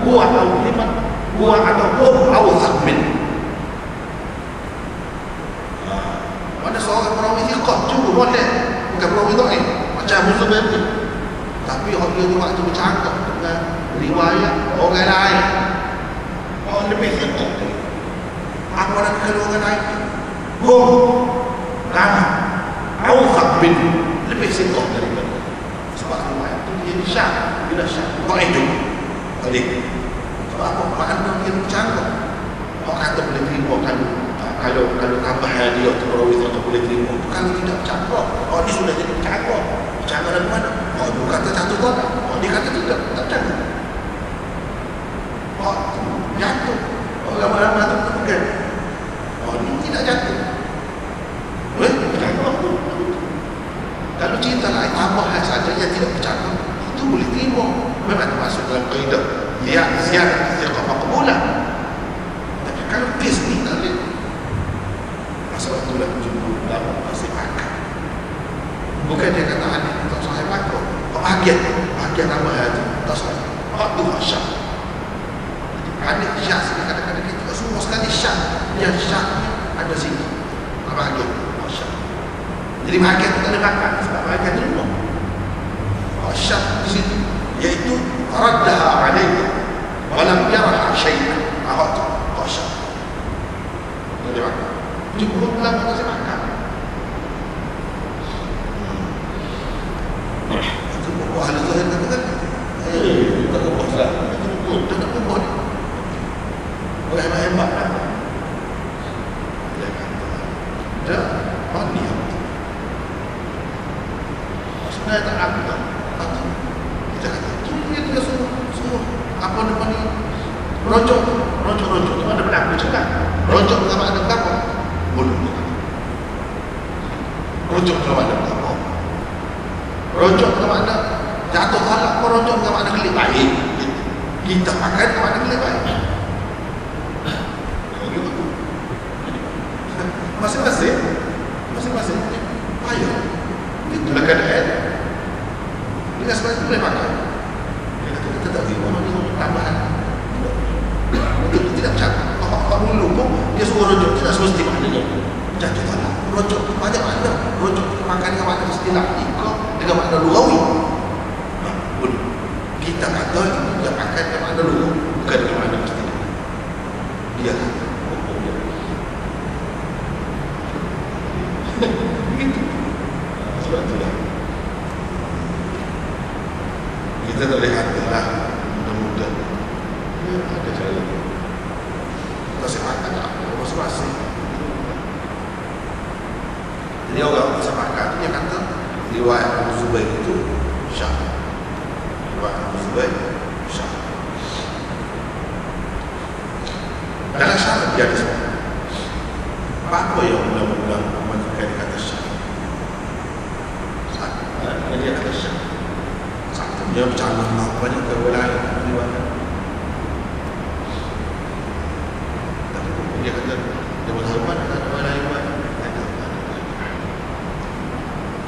huwa atau liman huwa atau awthaq min. Ada seorang perawi thiqah juga boleh, bukan perawi dhaif macam Abu Zubair ni, tapi dia waktu bercakap dengan riwayat orang lain, orang lebih thiqah. Apa nak kalau orang lain ramai awthaq min, lebih thiqah daripada. Sebab riwayat tu dia syak, bila syak dhaif juga tadi. Sebab apa? Makna dia bercakap orang kata boleh terima kalau tambahan dia tu perawi thiqah boleh terima. Kalau tidak bercakap, dia sudah jadi bercakap. Bercakap dari mana? Dia kata satu tolak, dia kata tidak, tak bercakap. Jatuh. Lama-lama tu bukan. Ini tidak jatuh. Bercakap tu. Kalau cerita lain tambahan saja yang tidak bercakap, itu boleh terima. Memang termasuk dalam kaedah ziyadah thiqah maqbulah. Tapi kalau kes ni tak boleh. Sebab itulah jumhur ulama masih makan. Bukan dia kata hadis tak sahih makan. Bahagian tambahan itu tak sahih. Itu syak. Hadis syak kadang-kadang kita juga semua sekali syak. Yang syaknya ada sini. Bahagian syak. Jadi bahagian itu tak ada makan. Sebab bahagian itu rumah. Syak di situ. Iaitu raddaha alaihi walam yaraha syai'an. Itu syak. Jadi makan. Jumhur ulama masih makan. Itu buku ahli zahir katakan tak kebuah lah. Tak nak kebuah ni. Orang hebat-hebat lah. Dia kata mani sebenarnya tak apa. Kita kata dia suruh apa nama ni, rojok tu mana pernah aku cakap rojok sama ada apa boleh. Rojok ke mana apa? Rojok ke mana jatuh halak, rojok ke mana kelip baik. Kita makan ke mana kelip baik. Masing-masing payah. Itulah keadaan. Dengan sebab itu boleh makan. Dia kata kita tak terima tambahan. Itu tidak bercakap. Kalau dulu pun dia suruh rojok, tidak semesti maknanya jatuh talak. Rojok itu banyak makna. Rojok itu makan dengan makna istilah ikut dengan makna lugawi. Boleh. Kita kata itu dia makan dengan makna lugawi, bukan dengan makna istilah. Dia kata begitu. Sebab itulah kita tak lihat lah mudah-mudah ada cara. Masih makan tak? Masing-masing. Jadi orang masih makan itu dia kata riwayat Abu Zubair itu syak. Riwayat Abu Zubair syak. Dalam syarat dia ada semua. Apa yang undang-undang menyebutkan kata syak? Dia kata syak. Satu dia bercakap banyak kewilayah riwayat. Dia kata dia bersahabat dengan orang lain.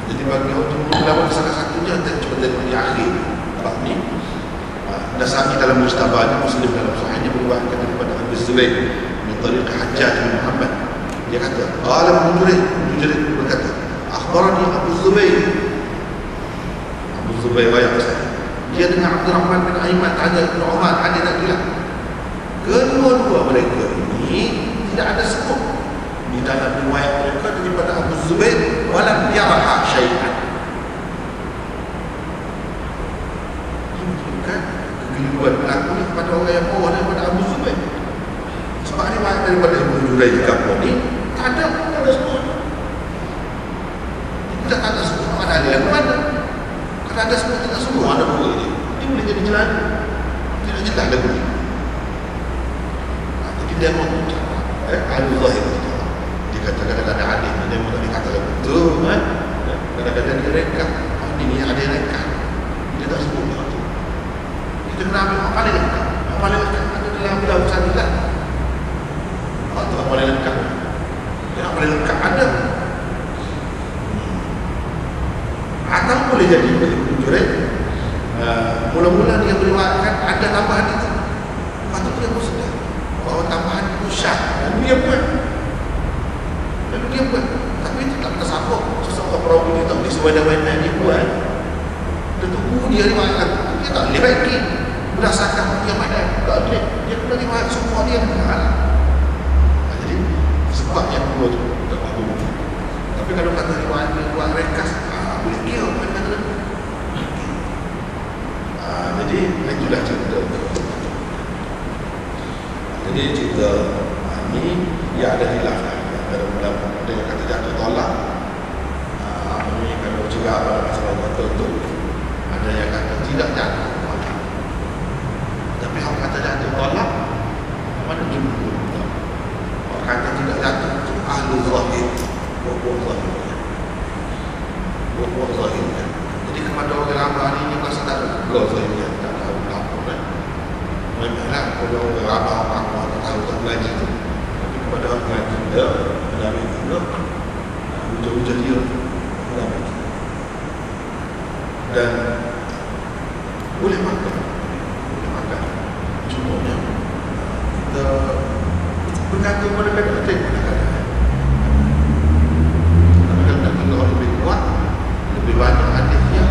Jadi bagi orang ulama salah satunya cuba tengok di akhir bab ni. Nasai dalam mustabah Muslim dalam sahihnya meriwayatkan daripada Abu Zubair min tariq Hajjaj bin Muhammad. Dia kata qala Abu Jureid berkata akhbarani Abu Zubair riwayat dia dengan Abdurrahman bin Aiman tanya Ibn Umar ada tak bilang kedua-dua mereka ini tidak ada sebut di dalam riwayat mereka daripada Abu Zubair walam yaraha syai'an. Menunjukkan kekeliruan berlaku kepada orang yang bawah daripada Abu Zubair. Sebab riwayat daripada Ibn Jureid di kampung ni tak ada sebut tak ada semua, ada aliran mana? Kalau ada semua, tidak semua ada buku ini. Dia boleh jadi jalan. Tidak jelas lagu ini. Jadi dia mau cakap, ahli zahir. Dia kata kadang-kadang ada hadis, dia mau tak dikata lagu itu. Kadang-kadang dia reka. Ini ada reka. Dia tak sebut itu. Kita kena ambil apa lengkap. Apa lengkap ada dalam dalam sadilah. Atau apa lengkap. Apa lengkap ada. Atau boleh jadi jujur, mula-mula dia meriwayatkan ada tambahan itu. Patut dia pun sedar bahawa tambahan itu syah. Lalu dia buat. Tapi itu tak tersambung. Seseorang perawi dia tak boleh sewadah-wadah dia buat. Dia tunggu dia riwayatkan. Dia tak boleh baiki berdasarkan yang mana. Tak boleh. Dia kena riwayat semua dia benar. Jadi sebab yang kedua tu tak bagus. Tapi kalau kata riwayat dia buat rekas, boleh kira apa yang kata. Jadi itulah cerita. Jadi cerita ini dia ada hilaf lah. Ada yang kata jatuh tolak. Apa ni kalau juga apa masalah jatuh tu. Ada yang kata tidak jatuh tolak. Tapi orang kata jatuh tolak, mana jumlah? Orang kata tidak jatuh itu ahlu zahir. Buah zahir. Buah zahir. Jadi kepada orang Arab hari ini masa tak ada zahirnya, tak tahu apa kan. Memanglah kalau orang Arab apa tak tahu tak belajar tu. Tapi kepada orang ngaji dia, mengambil juga hujah-hujah dia mengambil. Dan boleh makan. Contohnya kita bergantung pada kadang-kadang kalau lebih kuat, lebih banyak hadisnya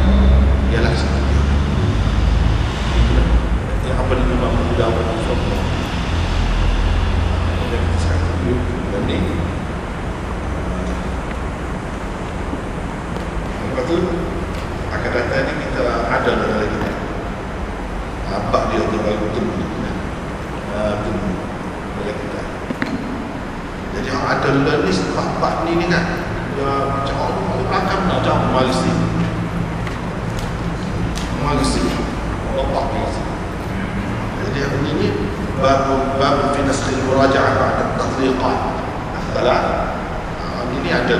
ialah seperti itu. Yang apa di Imam Abu Dawud semua. Yang kita sangat dan ini. Lepas tu akan datang ni kita ada negara kita. Apa dia betul-betul tu negara kita. Jadi ada list apa ni kan? Macam orang belakang macam Malaysia. Allah. Jadi ini bab fi nasakh al-muraja'ah ba'da at-tatbiqat. Ini ada